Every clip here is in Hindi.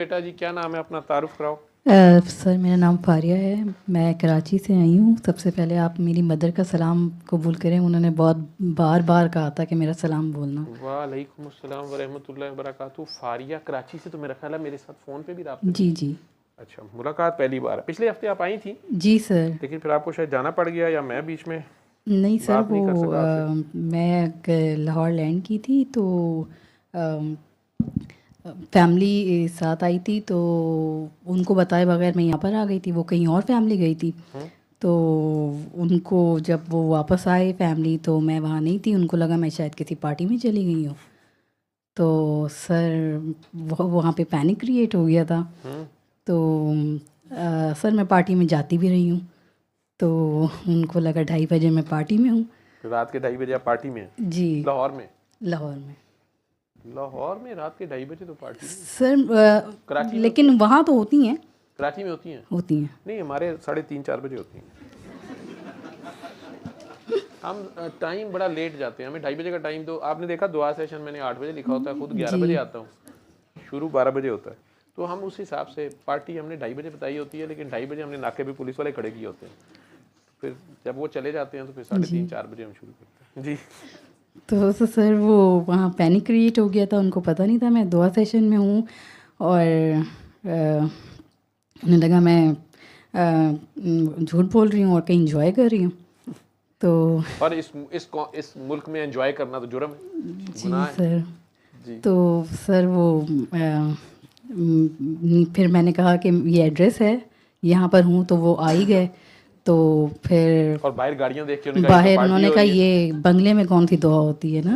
बेटा जी क्या नाम है अपना तारुफ कराओ। सर मेरा नाम फारिया है, मैं कराची से आई हूँ। सबसे पहले आप मेरी मदर का सलाम कबूल करें, उन्होंने बहुत बार बार कहा था कि मेरा सलाम बोलना। वालेकुम अस्सलाम व रहमतुल्लाहि व बरकातहू। फारिया कराची से तो मेरा ख्याल है मेरे साथ फ़ोन पे भी राब्ते जी में। जी अच्छा मुलाकात पहली बार है, पिछले हफ्ते आप आई थी जी सर। लेकिन फिर आपको शायद जाना पड़ गया या मैं बीच में नहीं सर, बात वो नहीं कर सका आपसे। मैं लाहौर लैंड की थी तो फैमिली साथ आई थी, तो उनको बताए बगैर मैं यहाँ पर आ गई थी। वो कहीं और फैमिली गई थी, तो उनको जब वो वापस आए फैमिली, तो मैं वहाँ नहीं थी। उनको लगा मैं शायद किसी पार्टी में चली गई हूँ, तो सर वहाँ पे पैनिक क्रिएट हो गया था। तो सर मैं पार्टी में जाती भी रही हूँ, तो उनको लगा 2:30 बजे मैं पार्टी में हूँ। फिर रात के 2:30 बजे आप पार्टी में हैं जी, लाहौर में। लाहौर में। लाहौर में रात के 2:30 बजे तो पार्टी नहीं। सर कराची में लेकिन वहाँ तो होती हैं, कराची में होती हैं? होती हैं। नहीं हमारे 3:30-4 बजे होती हैं। हम टाइम बड़ा लेट जाते हैं, हमें 2:30 बजे का टाइम। तो आपने देखा दुआ सेशन मैंने 8 बजे लिखा होता है, खुद 11 जी बजे आता हूँ, शुरू 12 बजे होता है। तो हम उस हिसाब से पार्टी हमने 2:30 बजे बताई होती है, लेकिन 2:30 बजे हमने नाके पे पुलिस वाले खड़े किए होते हैं। फिर जब वो चले जाते हैं तो फिर 3:30-4 बजे हम शुरू करते हैं जी। तो सर वो वहाँ पैनिक क्रिएट हो गया था, उनको पता नहीं था मैं दुआ सेशन में हूँ, और उन्हें लगा मैं झूठ बोल रही हूँ और कहीं इंजॉय कर रही हूँ। तो और इस मुल्क में एंजॉय करना तो जुर्म है, जी गुनाह है सर। जी। तो सर वो फिर मैंने कहा कि ये एड्रेस है, यहाँ पर हूँ, तो वो आ ही गए। तो फिर और बाहर गाड़ियाँ देख के उन्होंने कहा ये तो बाहर पार्टी उन्होंने हो कहा रही है। ये बंगले में कौन सी दुआ होती है ना।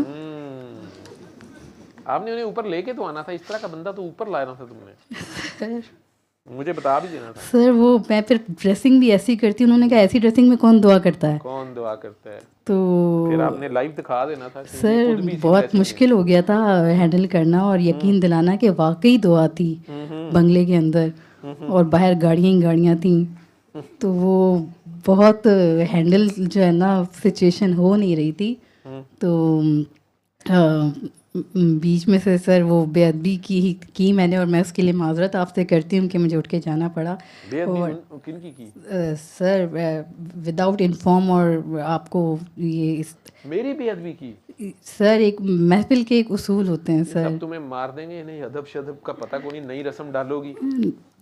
आपने उन्हें ऊपर लेके तो आना था, इस तरह का बंदा तो ऊपर लाना था तुमने, मुझे बता भी देना था। सर वो मैं फिर ड्रेसिंग भी ऐसी करती हूँ, उन्होंने कहा ऐसी ड्रेसिंग में कौन दुआ करता है। कौन दुआ करता है? तो फिर आपने लाइव दिखा देना था कि ये सर खुद भी इसी बहुत ड्रेसिंग में। मुश्किल हो गया था हैंडल करना और यकीन दिलाना कि वाकई दुआ थी बंगले के अंदर, और बाहर गाड़ियाँ ही गाड़ियाँ थी। तो वो बहुत हैंडल जो है ना सिचुएशन हो नहीं रही थी। तो बीच में से सर वो बेअदबी की मैंने, और मैं उसके लिए माजरत आपसे करती हूँ कि मुझे उठ के जाना पड़ा। बेअदबी किनकी की? सर विदाउट इन्फॉर्म, और आपको ये मेरी बेअदबी की? सर एक महफिल के एक उसूल होते हैं ये सर। सब तुम्हें मार देंगे, इन्हें अदब शदब का पता कोई नहीं, नई रस्म डालोगी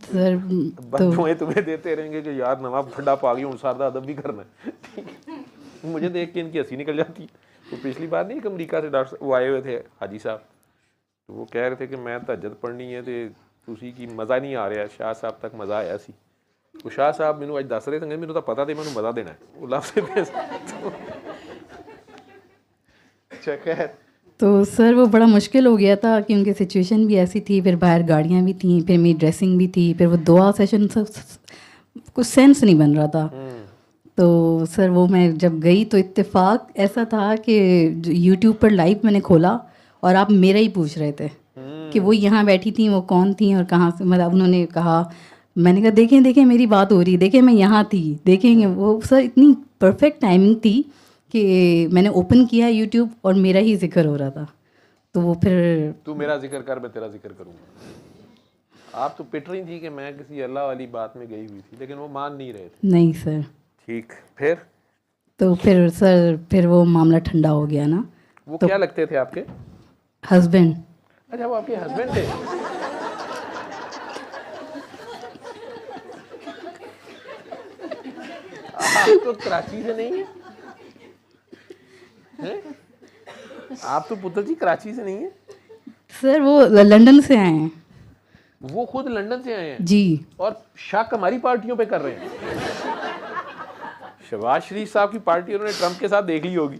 सर तो बददुआएं तुम्हें देते रहेंगे कि यार नवाब ठंडा पा गई हूँ, सारा अदब भी करना है ठीक है? मुझे देख के इनकी हंसी निकल जाती। वो पिछली बार नहीं, एक अमरीका से डॉक्टर वो आए हुए थे हाजी साहब, तो वो कह रहे थे कि मैं तहज्जुद पढ़नी है तो उसी की मज़ा नहीं आ रहा। शाह साहब तक मज़ा आया सी, वो शाह साहब मैनू अज दस रहे थे, मैनू तो पता था मैनू मज़ा देना है वो लफ्ज़ पे अच्छा खैर। तो सर वो बड़ा मुश्किल हो गया था कि उनकी सिचुएशन भी ऐसी थी, फिर बाहर गाड़ियाँ भी थी, फिर मेरी ड्रेसिंग भी थी, फिर वो दुआ सेशन सब कुछ सेंस नहीं बन रहा था। तो सर वो मैं जब गई तो इत्तेफाक ऐसा था कि यूट्यूब पर लाइव मैंने खोला और आप मेरा ही पूछ रहे थे कि वो यहाँ बैठी थी, वो कौन थी और कहाँ से, मतलब उन्होंने कहा। मैंने कहा देखें देखें मेरी बात हो रही, देखें मैं यहाँ थी, देखेंगे। वो सर इतनी परफेक्ट टाइमिंग थी कि मैंने ओपन किया यूट्यूब और मेरा ही जिक्र हो रहा था। तो वो फिर तू मेरा जिक्र कर, मैं तेरा जिक्र करूँगा। आप तो पिट रही थी कि मैं किसी अल्लाह वाली बात में गई हुई थी, लेकिन वो मान नहीं रहे थे। नहीं सर। ठीक, फिर तो फिर सर फिर वो मामला ठंडा हो गया ना। वो तो क्या लगते थे आपके? हस्बैंड। अच्छा वो आपके हस्बैंड थे? आप तो कराची से नहीं है, हैं? आप तो पुत्र जी कराची से नहीं है। सर वो लंदन से आए हैं। वो खुद लंदन से आए हैं जी। और शक हमारी पार्टियों पे कर रहे हैं। शहबाज शरीफ साहब की पार्टी उन्होंने ट्रंप के साथ देख ली होगी,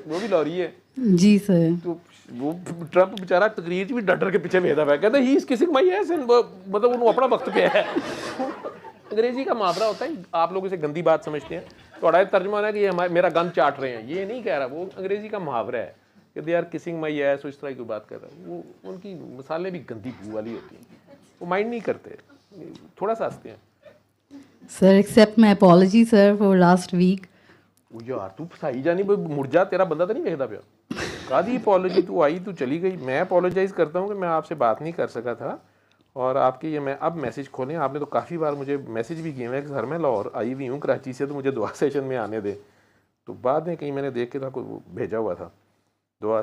वो भी लॉरी है। जी सर। तो वो ट्रंप बेचारा तकरीर भी डटर के पीछे भेजा हुआ है, कहता he is kissing my S, मतलब उन्होंने अपना वक्त पे है। अंग्रेजी का मुहावरा होता है, आप लोग इसे गंदी बात समझते हैं, थोड़ा तर्जुमा है कि ये हमारे मेरा गम चाट रहे हैं, ये नहीं कह रहा, वो अंग्रेजी का मुहावरा है कि they are kissing my ass, इस तरह की बात कर रहा है। वो उनकी मिसालें भी गंदी बू वाली होती हैं, वो माइंड नहीं करते, थोड़ा सा हंसते हैं। Sir except my apology sir for last week. वो यार तू फसाई जानी, मुर्जा तेरा बंदा तो नहीं देखता पाया। कादी अपॉलजी, तू आई तू चली गई। मैं अपोलोजाइज करता हूँ कि मैं आपसे बात नहीं कर सका था और आपकी ये मैं अब मैसेज खोलें, आपने तो काफ़ी बार मुझे मैसेज भी किए हैं कि सर मैं लाहौर आई हुई हूँ कराची से, तो मुझे दुआ सेशन में आने दे। तो बाद में कहीं मैंने देख के था कोई भेजा हुआ था दुआ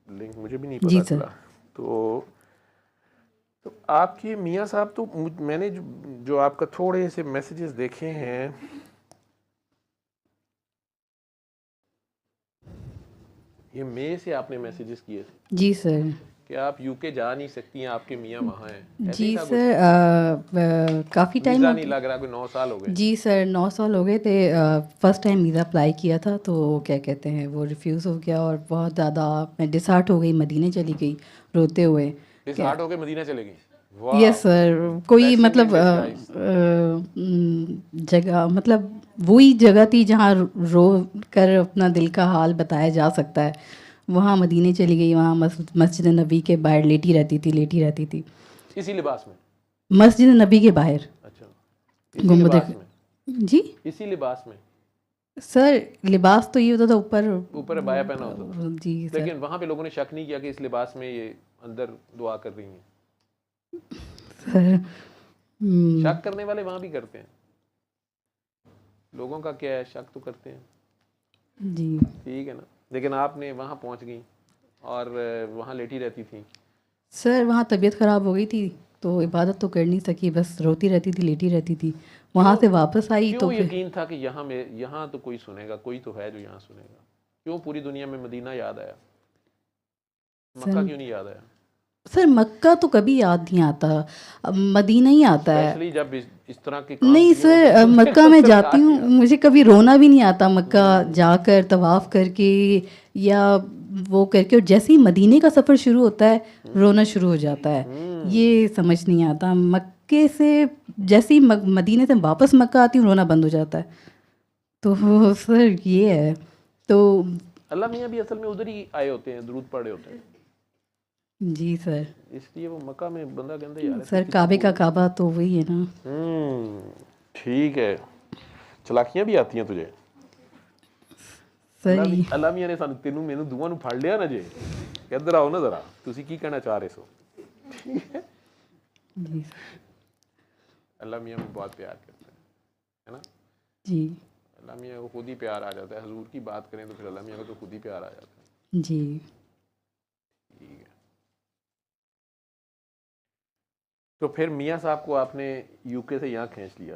लिंक, मुझे भी नहीं जी पता सर। चला। तो आपके मियाँ साहब तो मैंने जो आपका थोड़े से मैसेजेस देखे हैं, ये मई से आपने मैसेजेस किए थे जी सर। कि आप यूके जा नहीं सकती हैं, आपके मियाँ वहाँ हैं, ऐसे ही जी था कुछ? सर, काफ़ी टाइम वीज़ा हो नहीं लग रहा, कोई 9 साल हो गए। जी सर, 9 साल हो गए थे। फर्स्ट टाइम वीज़ा अप्लाई किया था तो क्या कहते हैं वो रिफ्यूज़ हो गया और बहुत ज़्यादा मैं डिसहार्ट हो गई, मदीने चली गई रोते हुए। इस क्या हार्ट होके मदीना चले गई? वाह, यस सर, कोई ब्लेसिंग मतलब इन डिस्गाइज। जगह मतलब वही जगह थी जहाँ रो कर अपना दिल का हाल बताया जा सकता है। वहाँ मदीने चली गई, वहाँ मस्जिद नबी के बाहर लेटी रहती थी। इसी लिबास में? मस्जिद नबी के बाहर अच्छा, इसी गुम्बद लिबास में? जी इसी लिबास में? सर, लिबास तो ये होता था ऊपर ऊपर बाया पहना होता था, जी सर। लेकिन वहाँ पे लोगों ने शक नहीं किया कि इस लिबास में ये अंदर दुआ कर रही हैं? सर शक करने वाले वहाँ भी करते हैं, लोगों का क्या है, शक तो करते हैं, जी ठीक है ना। लेकिन आपने वहाँ पहुँच गई और वहाँ लेटी रहती थी। सर, वहाँ तबीयत ख़राब हो गई थी तो इबादत तो कर नहीं सकी, बस रोती रहती थी, लेटी रहती थी। वहाँ से वापस आई तो क्यों फिर यकीन था कि यहाँ तो कोई सुनेगा, कोई तो है जो यहाँ सुनेगा? क्यों पूरी दुनिया में मदीना याद आया, मक्का सर क्यों नहीं याद आया? सर मक्का तो कभी याद नहीं आता, अब मदीना ही आता है। स्पेशली जब इस तरह के काम नहीं शुरू सर, होते हैं तो मक्का में सरकार जाती हूँ, याद। मुझे कभी रोना भी नहीं आता मक्का जाकर तवाफ़ करके या वो करके, और जैसे ही मदीने का सफ़र शुरू होता है रोना शुरू हो जाता है। ये समझ नहीं आता, मक्के से जैसे ही मदीने से वापस मक्का आती हूँ रोना बंद हो जाता है। तो सर ये है। तो अल्लाह मियाँ भी असल में उधर ही आए होते हैं, दुरूद पढ़े होते हैं, जी सर। इसलिए वो मक्का में बंदा कहता है यार ऐसे सर काबे का काबा तो वही है ना। ठीक है, चलाकियां भी आती हैं तुझे। सर अल्लाह मियाँ ने सानू तेनू मैनू दोवां नू फड़ लिया ना जे, इधर आओ ना जरा, तुसी की कहना चाह रहे सो? ठीक है, जी अल्लाह मियाँ में बहुत प्यार करते हैं, है ना। जी अल्लाह मियाँ को खुद ही प्यार आ जाता है, हजूर की बात करें तो फिर अल्लाह मियाँ को तो खुद ही प्यार आ जाता है। जी। ठीक है, तो फिर मियाँ साहब को आपने यूके से यहाँ खींच लिया?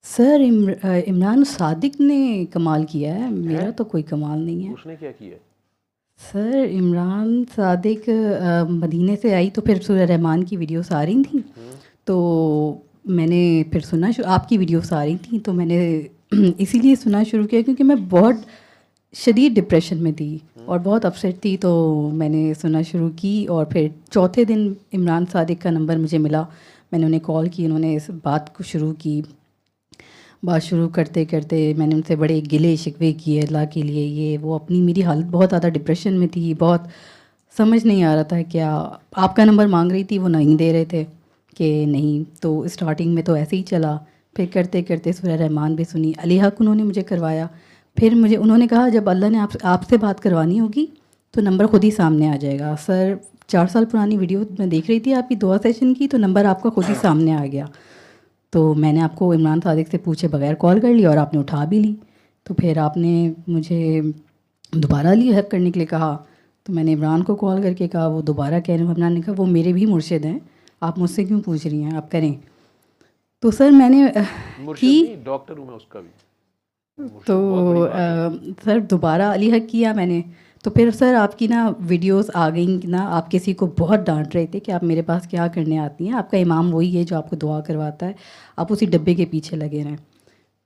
सर इमरान सादिक ने कमाल किया है, मेरा तो कोई कमाल नहीं है। उसने क्या किया? सर इमरान सादिक मदीने से आई तो फिर सूरह रहमान की वीडियोस आ रही थी, तो मैंने फिर सुना आपकी वीडियोस आ रही थी तो मैंने इसीलिए सुना शुरू किया क्योंकि मैं बहुत शदीद डिप्रेशन में थी और बहुत अपसेट थी, तो मैंने सुना शुरू की। और फिर चौथे दिन इमरान सादिक का नंबर मुझे मिला, मैंने उन्हें कॉल की, उन्होंने इस बात को शुरू की। बात शुरू करते करते मैंने उनसे बड़े गिले शिकवे किए अल्लाह के लिए, ये वो, अपनी मेरी हालत बहुत ज़्यादा डिप्रेशन में थी, बहुत समझ नहीं आ रहा था क्या। आपका नंबर मांग रही थी, वो नहीं दे रहे थे कि नहीं, तो स्टार्टिंग में तो ऐसे ही चला, फिर करते करते सूरह रहमान भी सुनी, अली हक उन्होंने मुझे करवाया। फिर मुझे उन्होंने कहा जब अल्लाह ने आपसे बात करवानी होगी तो नंबर खुद ही सामने आ जाएगा। सर 4 साल पुरानी वीडियो मैं देख रही थी आपकी दुआ सेशन की, तो नंबर आपका खुद ही सामने आ गया। तो मैंने आपको इमरान सादिक से पूछे बगैर कॉल कर ली और आपने उठा भी ली। तो फिर आपने मुझे दोबारा हैक करने के लिए कहा, तो मैंने इमरान को कॉल करके कहा, वो दोबारा कह रहे हैं। इमरान ने कहा वो मेरे भी मुर्शिद हैं, आप मुझसे क्यों पूछ रही हैं, आप करें। तो सर मैंने की, डॉक्टर हूँ मैं उसका भी, तो सर दोबारा अली हक किया मैंने। तो फिर सर आपकी ना वीडियोस आ गई ना, आप किसी को बहुत डांट रहे थे कि आप मेरे पास क्या करने आती हैं, आपका इमाम वही है जो आपको दुआ करवाता है, आप उसी डब्बे के पीछे लगे रहें।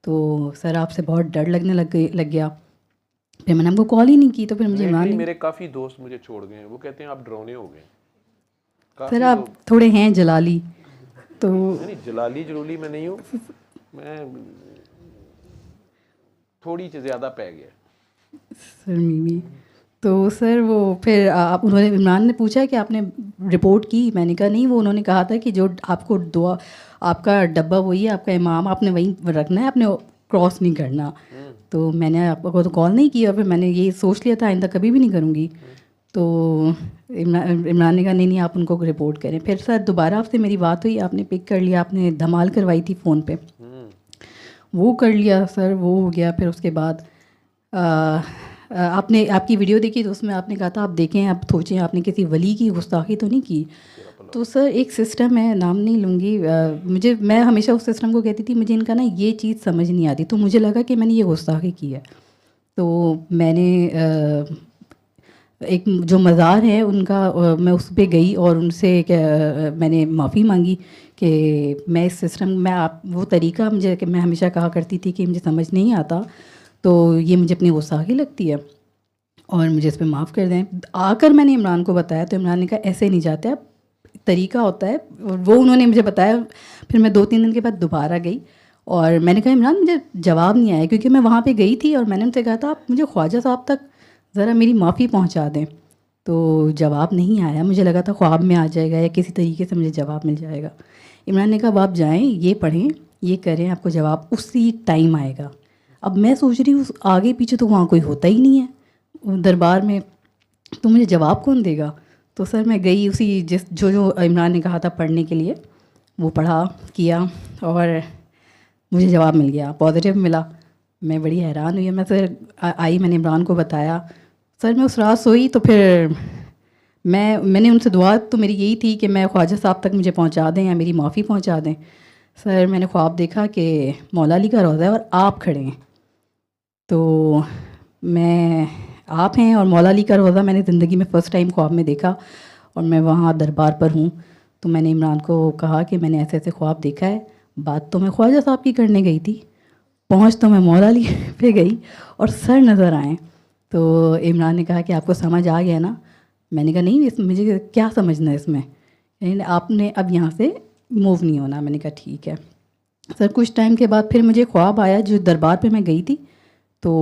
तो सर आपसे बहुत डर लगने लग गया, फिर मैंने आपको कॉल ही नहीं की। तो फिर मुझे इमरान ने, मेरे काफ़ी दोस्त मुझे छोड़ गए हैं, वो कहते हैं आप डरौने हो गए। सर आप थोड़े हैं जलाली, तो नहीं जलाली जरूली मैं नहीं हूँ, मैं थोड़ी सी ज़्यादा पै गया सर मीमी। तो सर वो फिर आप, उन्होंने, इमरान ने पूछा कि आपने रिपोर्ट की, मैंने कहा नहीं, वो उन्होंने कहा था कि जो आपको दुआ, आपका डब्बा वही है, आपका इमाम आपने वहीं रखना है, आपने क्रॉस नहीं करना। तो मैंने आपको तो कॉल नहीं किया, फिर मैंने ये सोच लिया था आइंदा कभी भी नहीं करूँगी। तो इमरान ने कहा नहीं आप उनको रिपोर्ट करें। फिर सर दोबारा आपसे मेरी बात हुई, आपने पिक कर लिया, आपने धमाल करवाई थी फ़ोन पे, वो कर लिया सर, वो हो गया। फिर उसके बाद आपने आपकी वीडियो देखी तो उसमें आपने कहा था आप देखें, आप सोचें आपने किसी वली की गुस्ताखी तो नहीं की। तो सर एक सिस्टम है, नाम नहीं लूँगी, मैं हमेशा उस सिस्टम को कहती थी मुझे इनका ना ये चीज़ समझ नहीं आती, तो मुझे लगा कि मैंने ये गुस्ताखी की है। तो मैंने एक जो मज़ार है उनका मैं उस पे गई और उनसे मैंने माफ़ी मांगी कि मैं इस सिस्टम में आप वो तरीका मुझे कि मैं हमेशा कहा करती थी कि मुझे समझ नहीं आता, तो ये मुझे अपनी गुस्ताखी लगती है और मुझे इस पे माफ़ कर दें। आकर मैंने इमरान को बताया तो इमरान ने कहा ऐसे नहीं जाते आप, तरीका होता है, वो उन्होंने मुझे बताया। फिर मैं 2-3 दिन के बाद दोबारा गई और मैंने कहा इमरान मुझे जवाब नहीं आया, क्योंकि मैं वहाँ पे गई थी और मैंने उनसे कहा था आप मुझे ख्वाजा साहब तक ज़रा मेरी माफ़ी पहुँचा दें। तो जवाब नहीं आया, मुझे लगा था ख्वाब में आ जाएगा या किसी तरीके से मुझे जवाब मिल जाएगा। इमरान ने कहा आप जाएँ, ये पढ़ें, ये करें, आपको जवाब उसी टाइम आएगा। अब मैं सोच रही हूँ आगे पीछे तो वहाँ कोई होता ही नहीं है दरबार में, तो मुझे जवाब कौन देगा। तो सर मैं गई उसी जो इमरान ने कहा था पढ़ने के लिए, वो पढ़ा किया और मुझे जवाब मिल गया, पॉजिटिव मिला। मैं बड़ी हैरान हुई। मैं सर आई, मैंने इमरान को बताया। सर मैं उस रात सोई तो फिर मैंने उनसे दुआ तो मेरी यही थी कि मैं ख्वाजा साहब तक मुझे पहुंचा दें या मेरी माफ़ी पहुंचा दें। सर मैंने ख्वाब देखा कि मौला अली का रोज़ा है और आप खड़े हैं, तो आप हैं और मौला अली का रोज़ा मैंने ज़िंदगी में फ़र्स्ट टाइम ख्वाब में देखा और मैं वहाँ दरबार पर हूँ। तो मैंने इमरान को कहा कि मैंने ऐसे ऐसे ख्वाब देखा है, बात तो मैं ख्वाजा साहब की करने गई थी, पहुँच तो मैं मौला अली पे गई और सर नज़र आए। तो इमरान ने कहा कि आपको समझ आ गया ना। मैंने कहा नहीं मुझे क्या समझना है इसमें, यानी आपने अब यहाँ से मूव नहीं होना। मैंने कहा ठीक है। सर कुछ टाइम के बाद फिर मुझे ख्वाब आया जो दरबार पे मैं गई थी, तो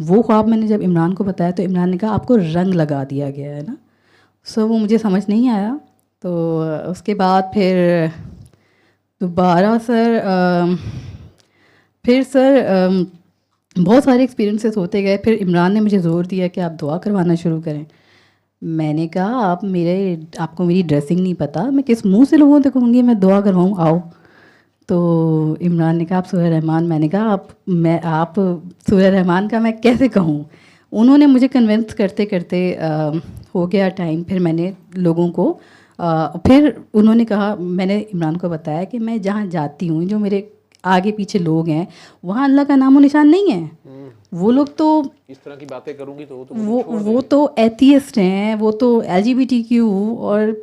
वो ख्वाब मैंने जब इमरान को बताया तो इमरान ने कहा आपको रंग लगा दिया गया है ना। सो वो मुझे समझ नहीं आया। तो उसके बाद फिर दोबारा सर बहुत सारे एक्सपीरियंसेस होते गए। फिर इमरान ने मुझे ज़ोर दिया कि आप दुआ करवाना शुरू करें। मैंने कहा आपको मेरी ड्रेसिंग नहीं पता, मैं किस मुंह से लोगों से कहूँगी मैं दुआ करवाऊँ, आओ। तो इमरान ने कहा आप सूरह रहमान। मैंने कहा आप सूरह रहमान का मैं कैसे कहूँ। उन्होंने मुझे कन्विंस करते करते हो गया टाइम। फिर मैंने लोगों को फिर उन्होंने कहा, मैंने इमरान को बताया कि मैं जहाँ जाती हूँ जो मेरे आगे पीछे लोग हैं वहाँ अल्लाह का नामो निशान नहीं है। वो लोग तो इस तरह की बातें करूँगी तो वो तो एथियस्ट हैं, वो तो LGBTQ और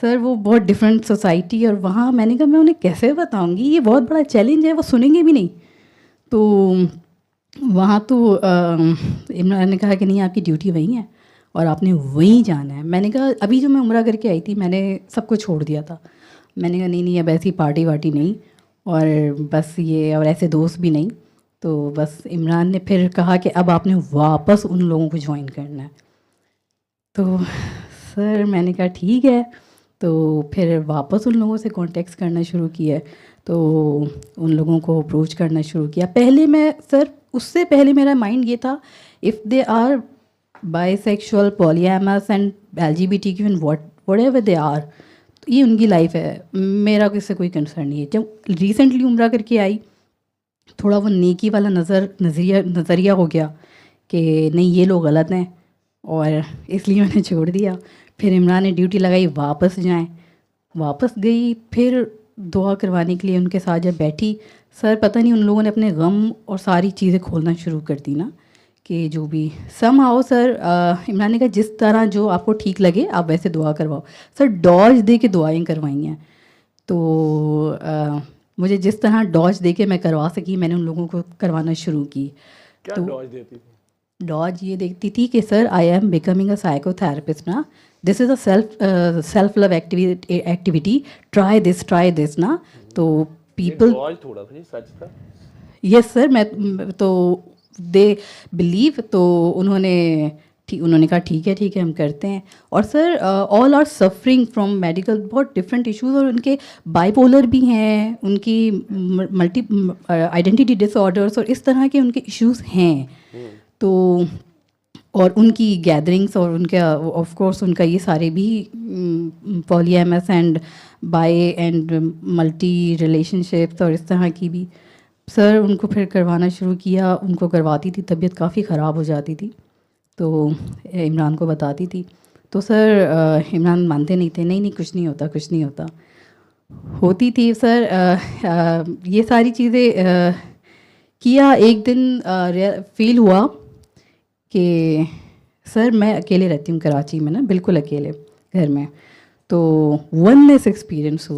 सर वो बहुत डिफरेंट सोसाइटी। और वहाँ मैंने कहा मैं उन्हें कैसे बताऊँगी, ये बहुत बड़ा चैलेंज है, वो सुनेंगे भी नहीं। तो वहाँ तो इमरान ने कहा कि नहीं आपकी ड्यूटी वहीं है और आपने वहीं जाना है। मैंने कहा अभी जो मैं उम्रा करके आई थी मैंने सब कुछ छोड़ दिया था। मैंने कहा नहीं अब ऐसी पार्टी वार्टी नहीं और बस ये और ऐसे दोस्त भी नहीं। तो बस इमरान ने फिर कहा कि अब आपने वापस उन लोगों को ज्वाइन करना है। तो सर मैंने कहा ठीक है। तो फिर वापस उन लोगों से कॉन्टेक्ट करना शुरू किया, तो उन लोगों को अप्रोच करना शुरू किया। पहले मैं सर उससे पहले मेरा माइंड ये था if they are bisexual, polyamorous and LGBTQ and whatever they are, ये उनकी लाइफ है, मेरा इससे कोई कंसर्न नहीं है। जब रिसेंटली उम्रा करके आई थोड़ा वो नेकी वाला नज़रिया हो गया कि नहीं ये लोग गलत हैं और इसलिए मैंने छोड़ दिया। फिर इमरान ने ड्यूटी लगाई वापस जाएं, वापस गई। फिर दुआ करवाने के लिए उनके साथ जब बैठी, सर पता नहीं उन लोगों ने अपने गम और सारी चीज़ें खोलना शुरू कर दी ना, कि जो भी समहाउ सर इमरान ने कहा जिस तरह जो आपको ठीक लगे आप वैसे दुआ करवाओ। सर डॉज दे के दुआएँ करवाई हैं। तो मुझे जिस तरह डॉज दे के मैं करवा सकी मैंने उन लोगों को करवाना शुरू की। क्या तो डॉज देती थी? डॉज ये देखती थी कि sir I am becoming a psychotherapist ना, this is a self love activity, try this ना। तो पीपल डॉज थोड़ा था, सच था। यस सर, मैं तो दे बिलीव। तो उन्होंने कहा ठीक है हम करते हैं। और sir all are suffering from medical बहुत डिफरेंट इश्यूज, और उनके बाइपोलर भी हैं, उनकी मल्टी आइडेंटिटी डिसऑर्डर्स और इस तरह के उनके इश्यूज हैं। तो और उनकी गैदरिंग्स और उनका ऑफ कोर्स उनका ये सारे भी polyamorous and bi and multi relationships और इस तरह की भी सर उनको फिर करवाना शुरू किया। उनको करवाती थी, तबीयत काफ़ी ख़राब हो जाती थी तो इमरान को बताती थी तो सर इमरान मानते नहीं थे, नहीं नहीं कुछ नहीं होता, कुछ नहीं होता। होती थी सर। ये सारी चीज़ें किया। एक दिन फील हुआ कि सर मैं अकेले रहती हूँ कराची में ना, बिल्कुल अकेले घर में। तो वननेस एक्सपीरियंस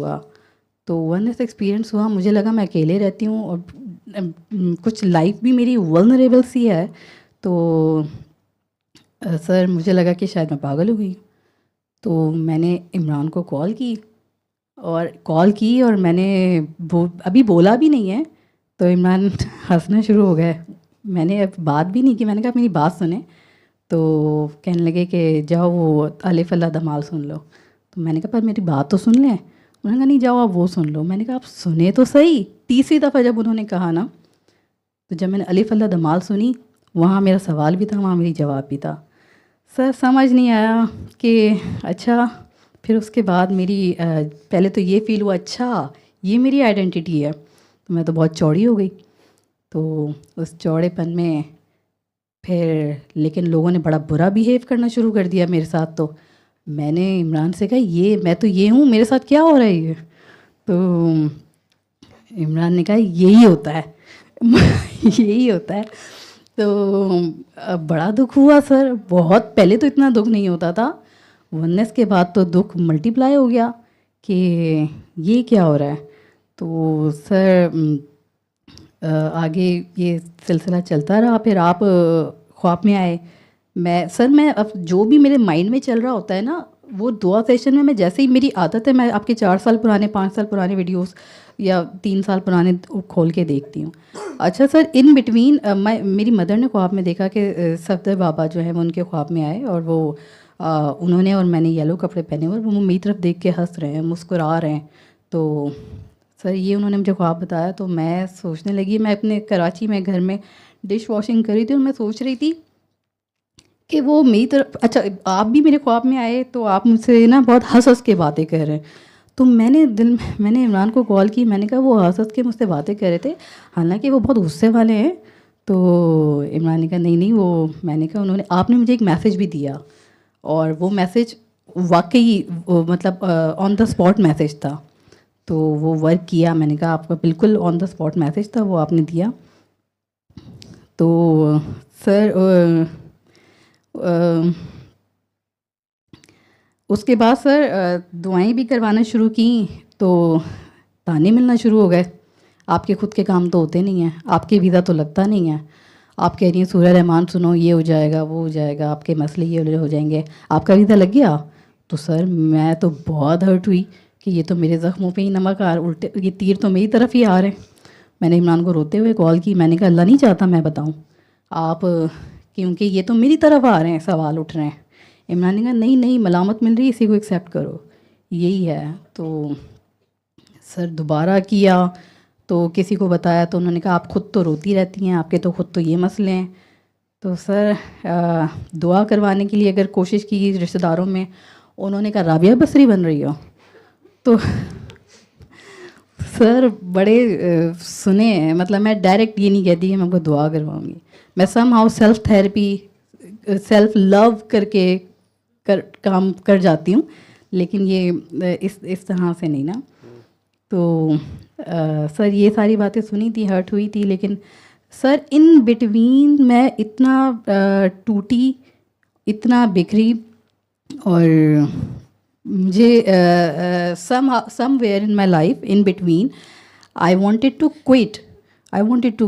हुआ। मुझे लगा मैं अकेले रहती हूँ और कुछ लाइफ भी मेरी वल्नरेबल सी है। तो सर मुझे लगा कि शायद मैं पागल हो गई। तो मैंने इमरान को कॉल की और मैंने अभी बोला भी नहीं है तो इमरान हंसना शुरू हो गए। मैंने अब बात भी नहीं की, मैंने कहा मेरी बात सुने। तो कहने लगे कि जाओ वो अलिफ अल्लाह दमाल सुन लो। तो मैंने कहा पर मेरी बात तो सुन लें। उन्होंने कहा नहीं जाओ आप वो सुन लो। मैंने कहा आप सुने तो सही। तीसरी दफ़ा जब उन्होंने कहा ना, तो जब मैंने अलिफ अल्लाह दमाल सुनी, वहाँ मेरा सवाल भी था, वहाँ मेरी जवाब भी था। सर समझ नहीं आया कि अच्छा। फिर उसके बाद मेरी पहले तो ये फ़ील हुआ अच्छा ये मेरी आइडेंटिटी है। तो मैं तो बहुत चौड़ी हो गई। तो उस चौड़ेपन में फिर लेकिन लोगों ने बड़ा बुरा बिहेव करना शुरू कर दिया मेरे साथ। तो मैंने इमरान से कहा ये मैं तो ये हूँ, मेरे साथ क्या हो रहा है ये। तो इमरान ने कहा यही होता है यही होता है। तो बड़ा दुख हुआ सर, बहुत। पहले तो इतना दुख नहीं होता था, वननेस के बाद तो दुख मल्टीप्लाई हो गया कि ये क्या हो रहा है। तो सर आगे ये सिलसिला चलता रहा। फिर आप ख्वाब में आए। मैं अब जो भी मेरे माइंड में चल रहा होता है ना, वो दुआ सेशन में मैं जैसे ही मेरी आदत है, मैं आपके 4 साल पुराने 5 साल पुराने वीडियोस या 3 साल पुराने खोल के देखती हूँ। अच्छा सर इन बिटवीन मेरी मदर ने ख्वाब में देखा कि सफदर बाबा जो है वो उनके ख्वाब में आए और वो उन्होंने और मैंने येलो कपड़े पहने हुए और वो मेरी तरफ देख के हंस रहे हैं, मुस्कुरा रहे हैं। तो सर ये उन्होंने मुझे ख्वाब बताया। तो मैं सोचने लगी, मैं अपने कराची में घर में डिश वॉशिंग कर रही थी और मैं सोच रही थी कि वो मेरी तरफ, अच्छा आप भी मेरे ख्वाब में आए तो आप मुझसे ना बहुत हंस हंस के बातें कह रहे हैं। तो मैंने इमरान को कॉल की। मैंने कहा वो हंस हंस के मुझसे बातें कर रहे थे, हालांकि वो बहुत गुस्से वाले हैं। तो इमरान ने कहा नहीं नहीं वो, मैंने कहा आपने मुझे एक मैसेज भी दिया और वो मैसेज वाकई मतलब ऑन द स्पॉट मैसेज था। तो वो वर्क किया। मैंने कहा आपका बिल्कुल ऑन द स्पॉट मैसेज था, वो आपने दिया। तो सर उसके बाद सर दुआएं भी करवाना शुरू की तो ताने मिलना शुरू हो गए। आपके खुद के काम तो होते नहीं हैं, आपके वीज़ा तो लगता नहीं है। आप कह रही हैं सूरह रहमान सुनो, ये हो जाएगा वो हो जाएगा, आपके मसले ये हो जाएंगे, आपका वीज़ा लग गया। तो सर मैं तो बहुत हर्ट हुई कि ये तो मेरे ज़ख्मों पे ही नमक आ उल्टे, ये तीर तो मेरी तरफ ही आ रहे हैं। मैंने इमरान को रोते हुए कॉल की। मैंने कहा अल्लाह नहीं चाहता मैं बताऊँ आप, क्योंकि ये तो मेरी तरफ आ रहे हैं, सवाल उठ रहे हैं। इमरान ने कहा नहीं नहीं मलामत मिल रही है, इसी को एक्सेप्ट करो, यही है। तो सर दोबारा किया तो किसी को बताया तो उन्होंने कहा आप खुद तो रोती रहती हैं, आपके तो खुद तो ये मसले हैं। तो सर दुआ करवाने के लिए अगर कोशिश की रिश्तेदारों में, उन्होंने कहा राबिया बसरी बन रही हो। तो सर बड़े सुने हैं, मतलब मैं डायरेक्ट ये नहीं कहती कि मैं आपको दुआ करवाऊँगी। मैं somehow self therapy self love करके काम कर जाती हूँ, लेकिन ये इस तरह से नहीं ना। तो सर ये सारी बातें सुनी थी, हर्ट हुई थी, लेकिन सर इन बिटवीन मैं इतना टूटी, इतना बिखरी और मुझे somewhere in my life in between I wanted to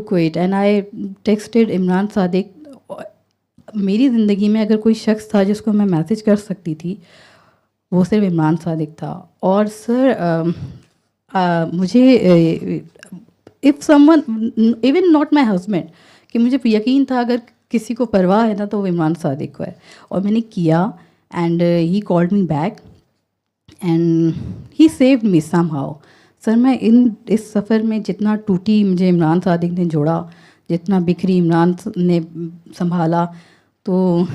quit and I texted Imran Sadiq. मेरी ज़िंदगी में अगर कोई शख्स था जिसको मैं मैसेज कर सकती थी, वो सिर्फ इमरान सादिक था। और सर मुझे if someone even not my husband, कि मुझे यकीन था अगर किसी को परवाह है ना तो वो इमरान सादिक को है। और मैंने किया and he called me back and he saved me somehow. Sir मैं इस सफ़र में जितना टूटी, मुझे इमरान सादिक ने जोड़ा, जितना बिखरी इमरान ने संभाला। तो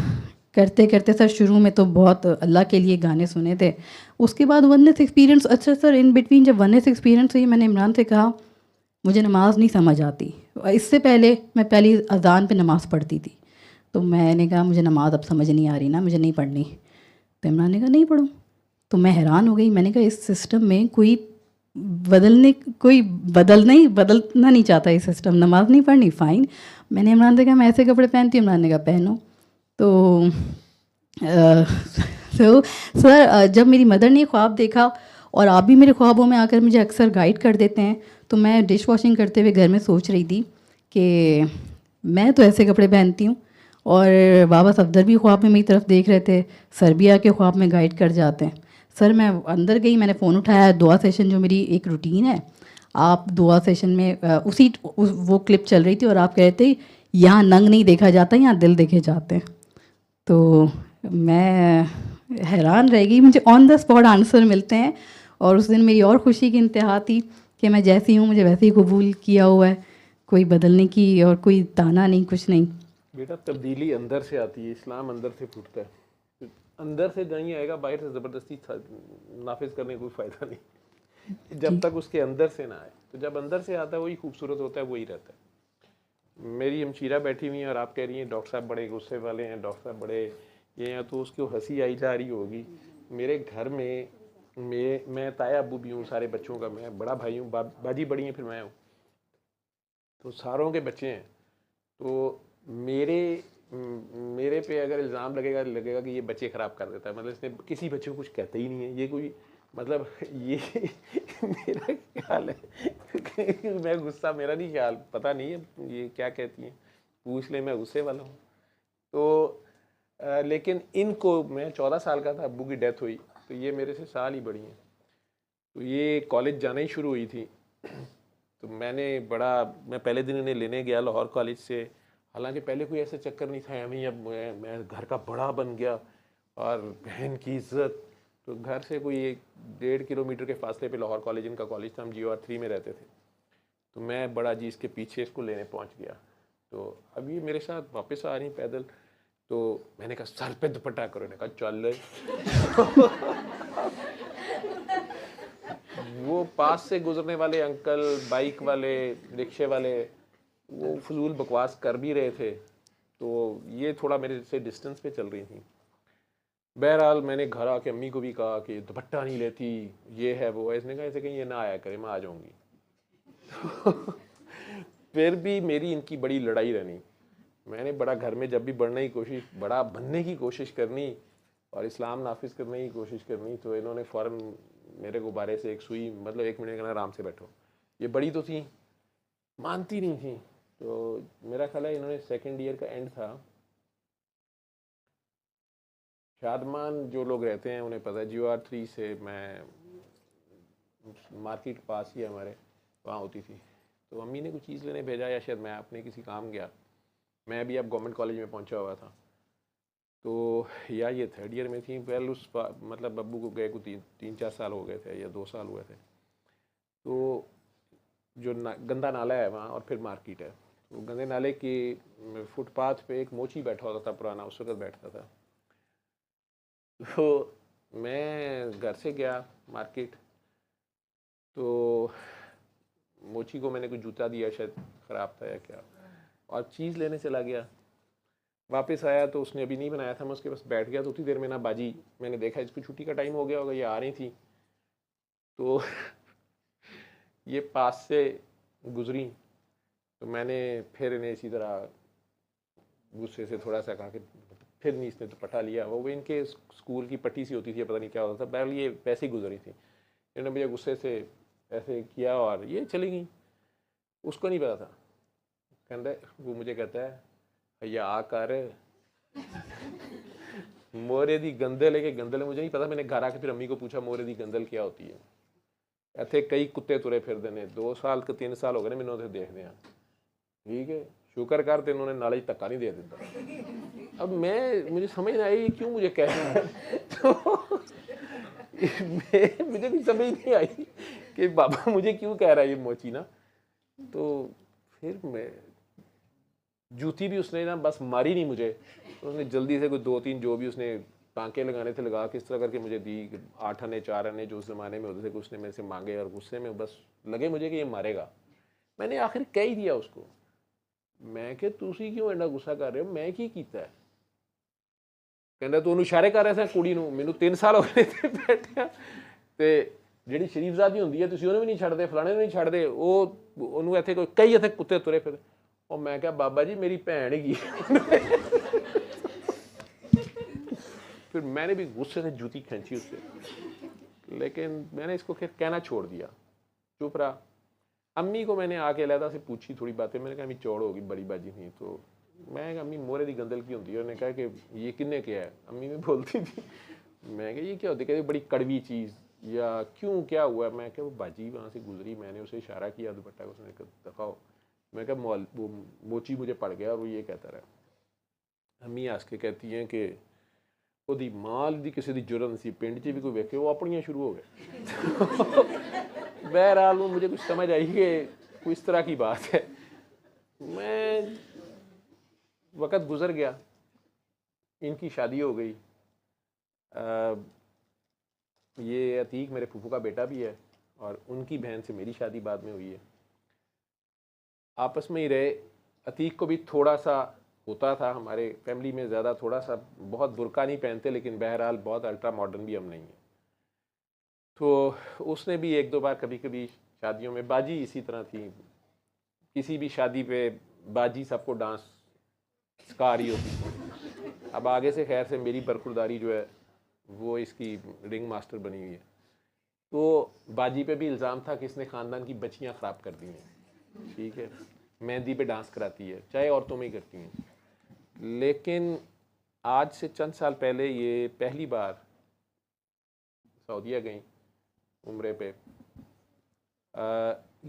करते करते सर शुरू में तो बहुत अल्लाह के लिए गाने सुने थे, उसके बाद वननेस एक्सपीरियंस, अच्छा सर इन बिटवीन जब वननेस एक्सपीरियंस हुई मैंने इमरान से कहा मुझे नमाज़ नहीं समझ आती। इससे पहले मैं पहली अजान पे नमाज़ पढ़ती थी, तो मैंने कहा मुझे नमाज़ अब समझ नहीं आ रही ना, मुझे नहीं पढ़नी। तो इमरान ने कहा नहीं पढ़ो। तो मैं हैरान हो गई, मैंने कहा इस सिस्टम में कोई बदलना नहीं चाहता ये सिस्टम, नमाज नहीं पढ़नी फ़ाइन। मैंने इमरान से कहा मैं ऐसे कपड़े पहनती हूँ, इमरान ने कहा पहनो। तो तो सर जब मेरी मदर ने ख्वाब देखा और आप भी मेरे ख्वाबों में आकर मुझे अक्सर गाइड कर देते हैं, तो मैं डिश वॉशिंग करते हुए घर में सोच रही थी कि मैं तो ऐसे कपड़े पहनती हूँ और बाबा सफदर भी ख्वाब में मेरी तरफ देख रहे थे, सर भी आके ख्वाब में गाइड कर जाते हैं। सर मैं अंदर गई, मैंने फ़ोन उठाया, दुआ सेशन जो मेरी एक रूटीन है, आप दुआ सेशन में वो क्लिप चल रही थी और आप कह रहे थे यहाँ नंग नहीं देखा जाता, यहाँ दिल देखे जाते हैं। तो मैं हैरान रह गई, मुझे ऑन द स्पॉट आंसर मिलते हैं और उस दिन मेरी और खुशी की इंतहा थी कि मैं जैसी हूँ मुझे वैसे ही कबूल किया हुआ है, कोई बदलने की और कोई ताना नहीं, कुछ नहीं। बेटा तब्दीली अंदर से आती है, इस्लाम अंदर से फूटता है, अंदर से नहीं आएगा, बाहर से ज़बरदस्ती नाफिज करने का कोई फ़ायदा नहीं जब तक उसके अंदर से ना आए। तो जब अंदर से आता है वही खूबसूरत होता है, वही रहता है। मेरी हमशीरा बैठी हुई हैं और आप कह रही हैं डॉक्टर साहब बड़े गुस्से वाले हैं, डॉक्टर साहब बड़े ये हैं, तो उसको हंसी आई जा रही होगी। मेरे घर में मैं ताया अब्बू भी हूँ सारे बच्चों का, मैं बड़ा भाई हूँ, बाजी बड़ी हैं, फिर मैं हूँ, तो सारों के बच्चे हैं। तो मेरे पे अगर इल्ज़ाम लगेगा कि ये बच्चे ख़राब कर देता है, मतलब इसने किसी बच्चे को कुछ कहता ही नहीं है, ये कोई मतलब ये मेरा ख्याल है मैं गुस्सा, मेरा नहीं ख्याल, पता नहीं है ये क्या कहती हैं, पूछ ले, मैं गुस्से वाला हूँ। तो लेकिन इनको, मैं 14 साल का था, अब्बू की डेथ हुई, तो ये मेरे से साल ही बड़ी हैं। तो ये कॉलेज जाना ही शुरू हुई थी, तो मैं पहले दिन इन्हें लेने गया लाहौर कॉलेज से, हालांकि पहले कोई ऐसा चक्कर नहीं था, हमें अब मैं घर का बड़ा बन गया और बहन की इज्जत। तो घर से कोई 1.5 किलोमीटर के फासले पे लाहौर कॉलेज, इनका कॉलेज था, हम GOR 3 में रहते थे। तो मैं बड़ा जी इसके पीछे इसको लेने पहुंच गया। तो अब ये मेरे साथ वापस आ रही पैदल, तो मैंने कहा सर पे दुपट्टा करो, ने कहा चल वो पास से गुजरने वाले अंकल, बाइक वाले, रिक्शे वाले, वो फजूल बकवास कर भी रहे थे, तो ये थोड़ा मेरे से डिस्टेंस पे चल रही थी। बहरहाल मैंने घर आके अम्मी को भी कहा कि दुपट्टा नहीं लेती, ये है वो है, इसने कहा ऐसे कहीं ये ना आया करे, मैं आ जाऊंगी फिर भी मेरी इनकी बड़ी लड़ाई रहनी। मैंने बड़ा घर में जब भी बड़ा बनने की कोशिश करनी और इस्लाम नाफिज करने की कोशिश करनी, तो इन्होंने फ़ौरन मेरे गुब्बारे से एक सुई, मतलब 1 मिनट कहना आराम से बैठो। ये बड़ी तो थी, मानती नहीं थी। तो मेरा ख्याल है इन्होंने 2nd ईयर का एंड था, शादमान जो लोग रहते हैं उन्हें पता है, GOR 3 से मैं मार्केट पास ही हमारे वहाँ होती थी, तो अम्मी ने कुछ चीज़ लेने भेजा या शायद मैं अपने किसी काम गया, मैं भी अब गवर्नमेंट कॉलेज में पहुँचा हुआ था, तो या ये 3rd ईयर में थी। वेल उस मतलब अब्बू को गए को 3-4 साल हो गए थे या 2 साल हुए थे। तो जो गंदा नाला है वहाँ और फिर मार्केट है, तो गंदे नाले के फुटपाथ पे एक मोची बैठा होता था पुराना, उस वक्त बैठता था। तो मैं घर से गया मार्केट, तो मोची को मैंने कुछ जूता दिया, शायद ख़राब था या क्या, और चीज़ लेने चला गया। वापस आया तो उसने अभी नहीं बनाया था, मैं उसके पास बैठ गया, तो उतनी देर में ना बाजी, मैंने देखा इसको छुट्टी का टाइम हो गया होगा, ये आ रही थी, तो ये पास से गुजरी, तो मैंने फिर इन्हें इसी तरह गुस्से से थोड़ा सा कहा कि फिर नहीं, इसने तो पटा लिया। वो इनके स्कूल की पट्टी सी होती थी, पता नहीं क्या होता था, बहरहाल ये वैसे ही गुजरी थी, इन्होंने मुझे गुस्से से ऐसे किया और ये चली गई। उसको नहीं पता था, कहता वो मुझे कहता है भैया आ कर मोरे दी गंदल है कि गंदल है, मुझे नहीं पता। मैंने घर आके फिर अम्मी को पूछा मोरे दी गंदल क्या होती है। ਇੱਥੇ कई कुत्ते तुरे फिरते ने, 2 साल के 3 साल हो गए ने मैंने उसे देखदे हैं, ठीक है, शुक्र कर तेन उन्होंने नाले धक्का नहीं दे दिता। अब मुझे समझ नहीं आई क्यों मुझे कह रहा है, तो मुझे भी समझ नहीं आई कि बाबा मुझे क्यों कह रहा है ये मोची ना। तो फिर मैं जूती भी उसने ना बस मारी नहीं मुझे, उसने जल्दी से कोई 2-3 जो भी उसने टाँके लगाने थे लगा के इस तरह करके मुझे दी। 8 आने 4 आने जो उस ज़माने में होते थे उसने मेरे से मांगे और गुस्से में बस लगे मुझे कि ये मारेगा। मैंने आखिर कह ही दिया उसको, मैं कि तुसी क्यों एडा गुस्सा कर रहे हो, मैं की कीता है। कहता तू ਉਹਨੂੰ ਇਸ਼ਾਰੇ ਕਰ ਰਿਹਾ ਸੀ ਕੁੜੀ ਨੂੰ, ਮੈਨੂੰ 3 ਸਾਲ ਹੋ ਗਏ ਤੇ ਬੈਠਿਆ ਤੇ ਜਿਹੜੀ ਸ਼ਰੀਫਜ਼ਾਦੀ ਹੁੰਦੀ ਹੈ ਤੁਸੀਂ ਉਹਨੂੰ ਵੀ ਨਹੀਂ ਛੱਡਦੇ, ਫਲਾਣੇ ਨੂੰ ਨਹੀਂ ਛੱਡਦੇ, ਉਹ ਉਹਨੂੰ ਇੱਥੇ ਕੋਈ ਕਈ ਇੱਥੇ ਕੁੱਤੇ ਤੁਰੇ ਫਿਰ। ਉਹ मैं क्या बाबा जी मेरी भैन हैगी। फिर मैंने भी गुस्से से जूती खींची उससे, लेकिन मैंने इसको फिर कहना छोड़ दिया, चुप रहा। अम्मी को मैंने आके अलहदा से पूछी थोड़ी बातें, मैंने कहा अम्मी चौड़ होगी बड़ी बाजी नहीं, तो मैं अम्मी मोरे दी गंदल की होती है, उन्होंने कहा कि ये किन्ने क्या है, अम्मी में बोलती थी। मैं कहा ये क्या होती, कहती बड़ी कड़वी चीज़ या क्यों क्या हुआ। मैं क्या वो बाजी वहाँ से गुजरी, मैंने उसे इशारा किया दुपट्टा को, उसने दिखाओ। मैं क्या वो मोची मुझे पड़ गया और वो ये कहता रहा। अम्मी हस के कहती हैं कि ਉਹਦੀ ਮਾਂ ਦੀ ਕਿਸੇ ਦੀ ਜੁਰਤ ਸੀ, ਪਿੰਡ 'ਚ ਵੀ ਕੋਈ ਵੇਖੇ ਉਹ ਆਪਣੀਆਂ शुरू हो गए। बहरहाल वो मुझे कुछ समझ आई कि कोई इस तरह की बात है। मैं वक़्त गुज़र गया, इनकी शादी हो गई। ये अतीक मेरे फूफू का बेटा भी है और उनकी बहन से मेरी शादी बाद में हुई है। आपस में ही रहे। अतीक को भी थोड़ा सा होता था, हमारे फैमिली में ज़्यादा थोड़ा सा, बहुत बुर्का नहीं पहनते लेकिन बहरहाल बहुत अल्ट्रा मॉडर्न भी हम नहीं हैं। तो उसने भी 1-2 बार कभी कभी शादियों में, बाजी इसी तरह थी, किसी भी शादी पे बाजी सबको डांस सिखा रही होती थी। अब आगे से खैर से मेरी बरखुरदारी जो है वो इसकी रिंग मास्टर बनी हुई है। तो बाजी पे भी इल्ज़ाम था कि इसने ख़ानदान की बच्चियाँ ख़राब कर दी हैं, ठीक है, मेहंदी पे डांस कराती है, चाहे औरतों में ही करती हैं। लेकिन आज से चंद साल पहले ये पहली बार सऊदीया गई उम्रे पे,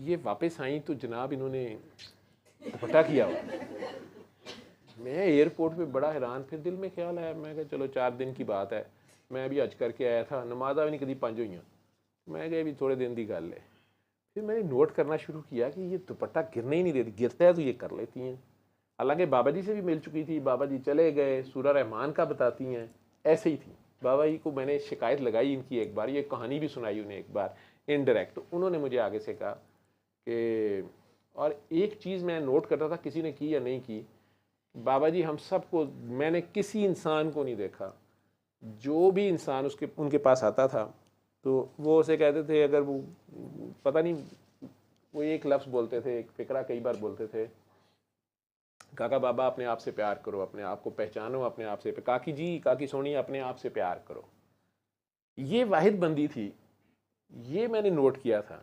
ये वापस आई तो जनाब इन्होंने दुपट्टा किया हुआ। मैं एयरपोर्ट पे बड़ा हैरान, फिर दिल में ख्याल आया, मैं कहा चलो 4 दिन की बात है, मैं अभी हज करके आया था, नमाज़ा भी नहीं कभी 5 हुई, मैं कहा भी थोड़े दिन की गल है। फिर मैंने नोट करना शुरू किया कि ये दुपट्टा गिरने ही नहीं देती, गिरता है तो ये कर लेती हैं। हालांकि बाबा जी से भी मिल चुकी थी, बाबा जी चले गए, सूरह रहमान का बताती हैं, ऐसे ही थी। बाबा जी को मैंने शिकायत लगाई इनकी एक बार, ये कहानी भी सुनाई उन्हें एक बार इनडायरेक्ट, तो उन्होंने मुझे आगे से कहा कि, और एक चीज़ मैं नोट कर रहा था किसी ने की या नहीं की, बाबा जी हम सबको, मैंने किसी इंसान को नहीं देखा, जो भी इंसान उनके पास आता था तो वो उसे कहते थे, अगर वो पता नहीं वो एक लफ्ज़ बोलते थे, एक फ़िक्रा कई बार बोलते थे, काका बाबा अपने आप से प्यार करो, अपने आप को पहचानो, अपने आप से, काकी जी काकी सोनी अपने आप से प्यार करो। ये वाहिद बंदी थी, ये मैंने नोट किया था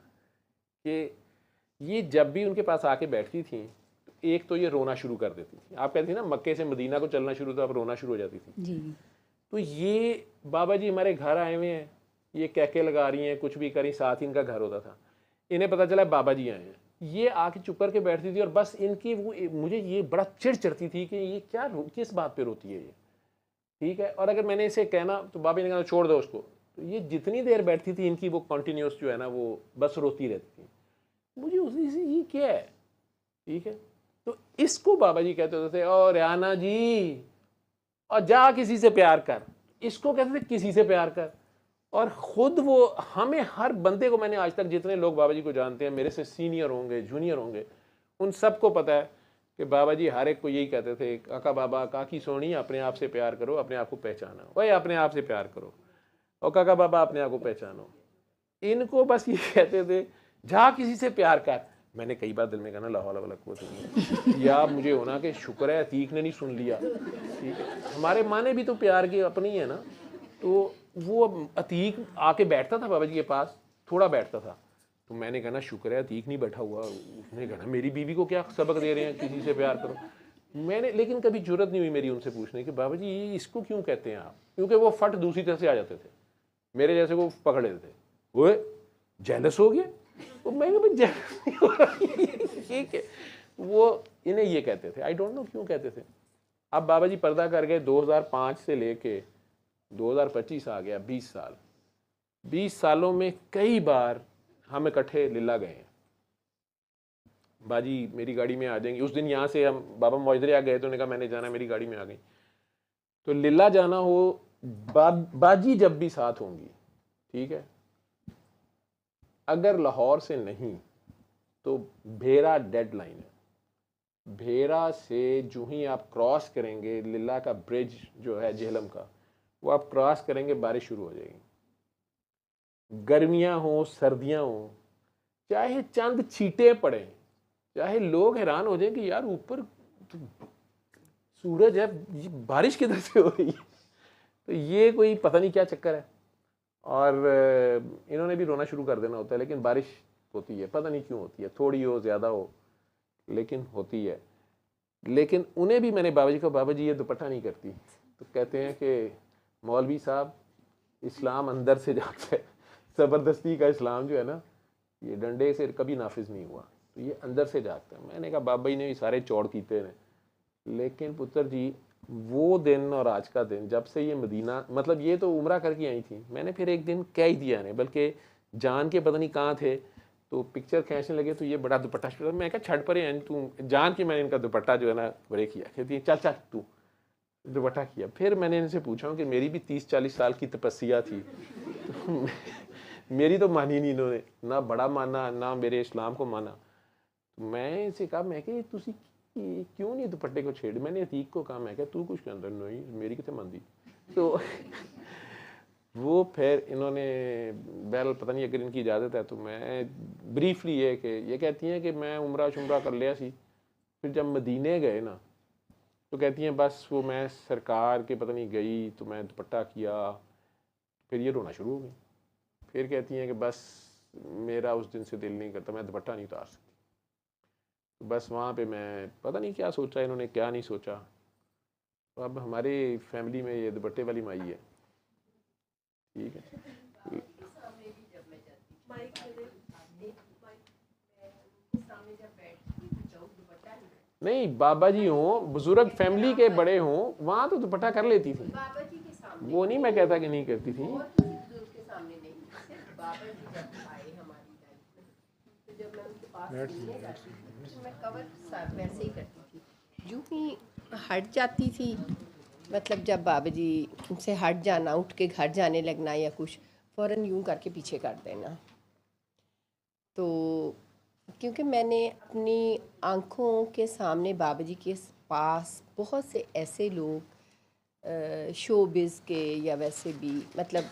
कि ये जब भी उनके पास आके बैठती थी तो एक तो ये रोना शुरू कर देती थी। आप कहती थी ना मक्के से मदीना को चलना शुरू था, अब रोना शुरू हो जाती थी जी। तो ये बाबा जी हमारे घर आए हुए हैं, ये कहके लगा रही हैं, कुछ भी करी, साथ ही इनका घर होता था, इन्हें पता चला बाबा जी आए हैं, ये आके चुप करके बैठती थी और बस इनकी वो, मुझे ये बड़ा चिढ़ चढ़ती थी कि ये क्या किस बात पे रोती है ये, ठीक है। और अगर मैंने इसे कहना तो बाबा ने कहना छोड़ दो उसको, तो ये जितनी देर बैठती थी इनकी वो कॉन्टीन्यूस जो है ना वो बस रोती रहती थी। मुझे उसी से ये क्या है, ठीक है। तो इसको बाबा जी कहते होते थे और रेहाना जी और जा किसी से प्यार कर, इसको कहते थे किसी से प्यार कर। और ख़ुद वो हमें हर बंदे को, मैंने आज तक जितने लोग बाबा जी को जानते हैं, मेरे से सीनियर होंगे जूनियर होंगे, उन सबको पता है कि बाबा जी हर एक को यही कहते थे, काका बाबा काकी सोनी अपने आप से प्यार करो, अपने आप को पहचानो, वही अपने आप से प्यार करो, और काका बाबा अपने आप को पहचानो। इनको बस ये कहते थे जा किसी से प्यार कर। मैंने कई बार दिल में कहा ना लाहौल वला कुव्वत इल्ला बिल्लाह, या मुझे होना कि शुक्र है अतीक ने नहीं सुन लिया, ठीक है। हमारे माने भी तो प्यार की अपनी है ना। तो वो अतीक आके बैठता था बाबा जी के पास, थोड़ा बैठता था, तो मैंने कहा ना शुक्र है अतीक नहीं बैठा हुआ। उसने कहा मेरी बीवी को क्या सबक दे रहे हैं किसी से प्यार करो। मैंने लेकिन कभी जरूरत नहीं हुई मेरी उनसे पूछने की, बाबा जी ये इसको क्यों कहते हैं आप, क्योंकि वो फट दूसरी तरफ से आ जाते थे, मेरे जैसे को पकड़ लेते थे, वो जेलस हो गया, तो मैं भाई जेलस नहीं हो रहा, ठीक है। वो इन्हें ये कहते थे, आई डोंट नो क्यों कहते थे। अब बाबा जी पर्दा कर गए, 2005 से लेके 2025 आ गया, 20 साल। 20 सालों में कई बार हम इकट्ठे लीला गए हैं, बाजी मेरी गाड़ी में आ जाएंगी। उस दिन यहाँ से हम बाबा मौजरे आ गए तो उन्होंने कहा मैंने जाना, मेरी गाड़ी में आ गई। तो लीला जाना हो, बाजी जब भी साथ होंगी, ठीक है। अगर लाहौर से नहीं तो भेरा डेड लाइन है। भेरा से जो ही आप क्रॉस करेंगे, लीला का ब्रिज जो है झेलम का, वो आप क्रॉस करेंगे, बारिश शुरू हो जाएगी। गर्मियां हो सर्दियां हो, चाहे चंद छींटे पड़े, चाहे लोग हैरान हो जाए कि यार ऊपर तो सूरज है, ये बारिश किधर से हो रही है। तो ये कोई पता नहीं क्या चक्कर है। और इन्होंने भी रोना शुरू कर देना होता है, लेकिन बारिश होती है, पता नहीं क्यों होती है, थोड़ी हो ज़्यादा हो लेकिन होती है। लेकिन उन्हें भी मैंने बाबा जी को, बाबा जी ये दुपट्टा नहीं करती। तो कहते हैं कि मौलवी साहब, इस्लाम अंदर से जाता है, ज़बरदस्ती का इस्लाम जो है ना, ये डंडे से कभी नाफिज नहीं हुआ, तो ये अंदर से जाता है। मैंने कहा बाबा जी ने भी सारे चौड़ कीते हैं, लेकिन पुत्र जी वो दिन और आज का दिन, जब से ये मदीना, मतलब ये तो उम्रा करके आई थी, मैंने फिर एक दिन कह ही दिया है, बल्कि जान के पता नहीं कहाँ थे, तो पिक्चर खींचने लगे तो ये बड़ा दुपट्टा शुरू, मैं क्या छड़ परे हैं तू, जान के मैंने इनका दुपट्टा जो है ना बड़े किया। कहती है चल चल तू दुपट्टा किया। फिर मैंने इनसे पूछा कि मेरी भी 30-40 साल की तपस्या थी, तो मेरी तो मानी नहीं इन्होंने, ना बड़ा माना ना मेरे इस्लाम को माना। तो मैं इनसे कहा, मैं कि तुसी क्यों नहीं दुपट्टे को छेड़। मैंने अतीक को कहा, मैं क्या तू कुछ के अंदर नहीं, मेरी कितने मंदी। तो वो फिर इन्होंने बहरहाल पता नहीं, अगर इनकी इजाज़त है तो मैं ब्रीफली ये कि ये कहती हैं कि मैं उम्रा शुम्रा कर लिया सी, फिर जब मदीने गए ना तो कहती हैं बस वो मैं सरकार के पता नहीं गई तो मैं दुपट्टा किया, फिर ये रोना शुरू हो गई। फिर कहती हैं कि बस मेरा उस दिन से दिल नहीं करता, मैं दुपट्टा नहीं उतार सकती। तो बस वहाँ पे मैं पता नहीं क्या सोचा इन्होंने, क्या नहीं सोचा। तो अब हमारी फैमिली में ये दुपट्टे वाली माई है, ठीक है। नहीं बाबा जी हों, बुजुर्ग फैमिली के बड़े हों, वहाँ तो दुपट्टा कर लेती थी। वो नहीं मैं कहता कि नहीं करती थी। मैं कवर वैसे ही करती थी, यूँ ही हट जाती थी। मतलब जब बाबा जी से हट जाना, उठ के घर जाने लगना या कुछ, फ़ौरन यूँ करके पीछे कर देना। तो क्योंकि मैंने अपनी आँखों के सामने बाबा जी के पास बहुत से ऐसे लोग शोबिज़ के या वैसे भी, मतलब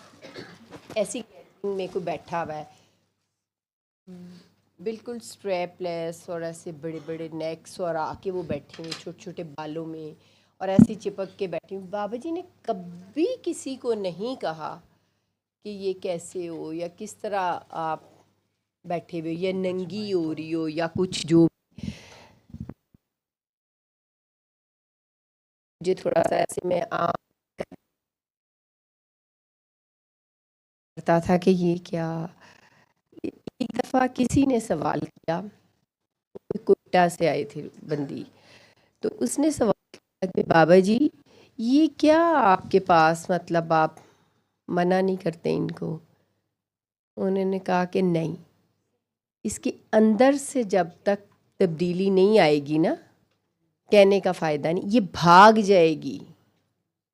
ऐसी में कोई बैठा हुआ है बिल्कुल स्ट्रैपलेस और ऐसे बड़े बड़े नेक्स, और आके वो बैठे हैं छोटे छोटे बालों में और ऐसे चिपक के बैठे हैं। बाबा जी ने कभी किसी को नहीं कहा कि ये कैसे हो या किस तरह आप बैठे हुए या नंगी हो रही हो या कुछ। जो मुझे थोड़ा सा ऐसे में करता था कि ये क्या। एक दफ़ा किसी ने सवाल किया, कोयटा से आए थे बंदी, तो उसने सवाल किया कि बाबा जी ये क्या आपके पास, मतलब आप मना नहीं करते इनको। उन्होंने कहा कि नहीं, इसके अंदर से जब तक तब्दीली नहीं आएगी ना, कहने का फ़ायदा नहीं, ये भाग जाएगी।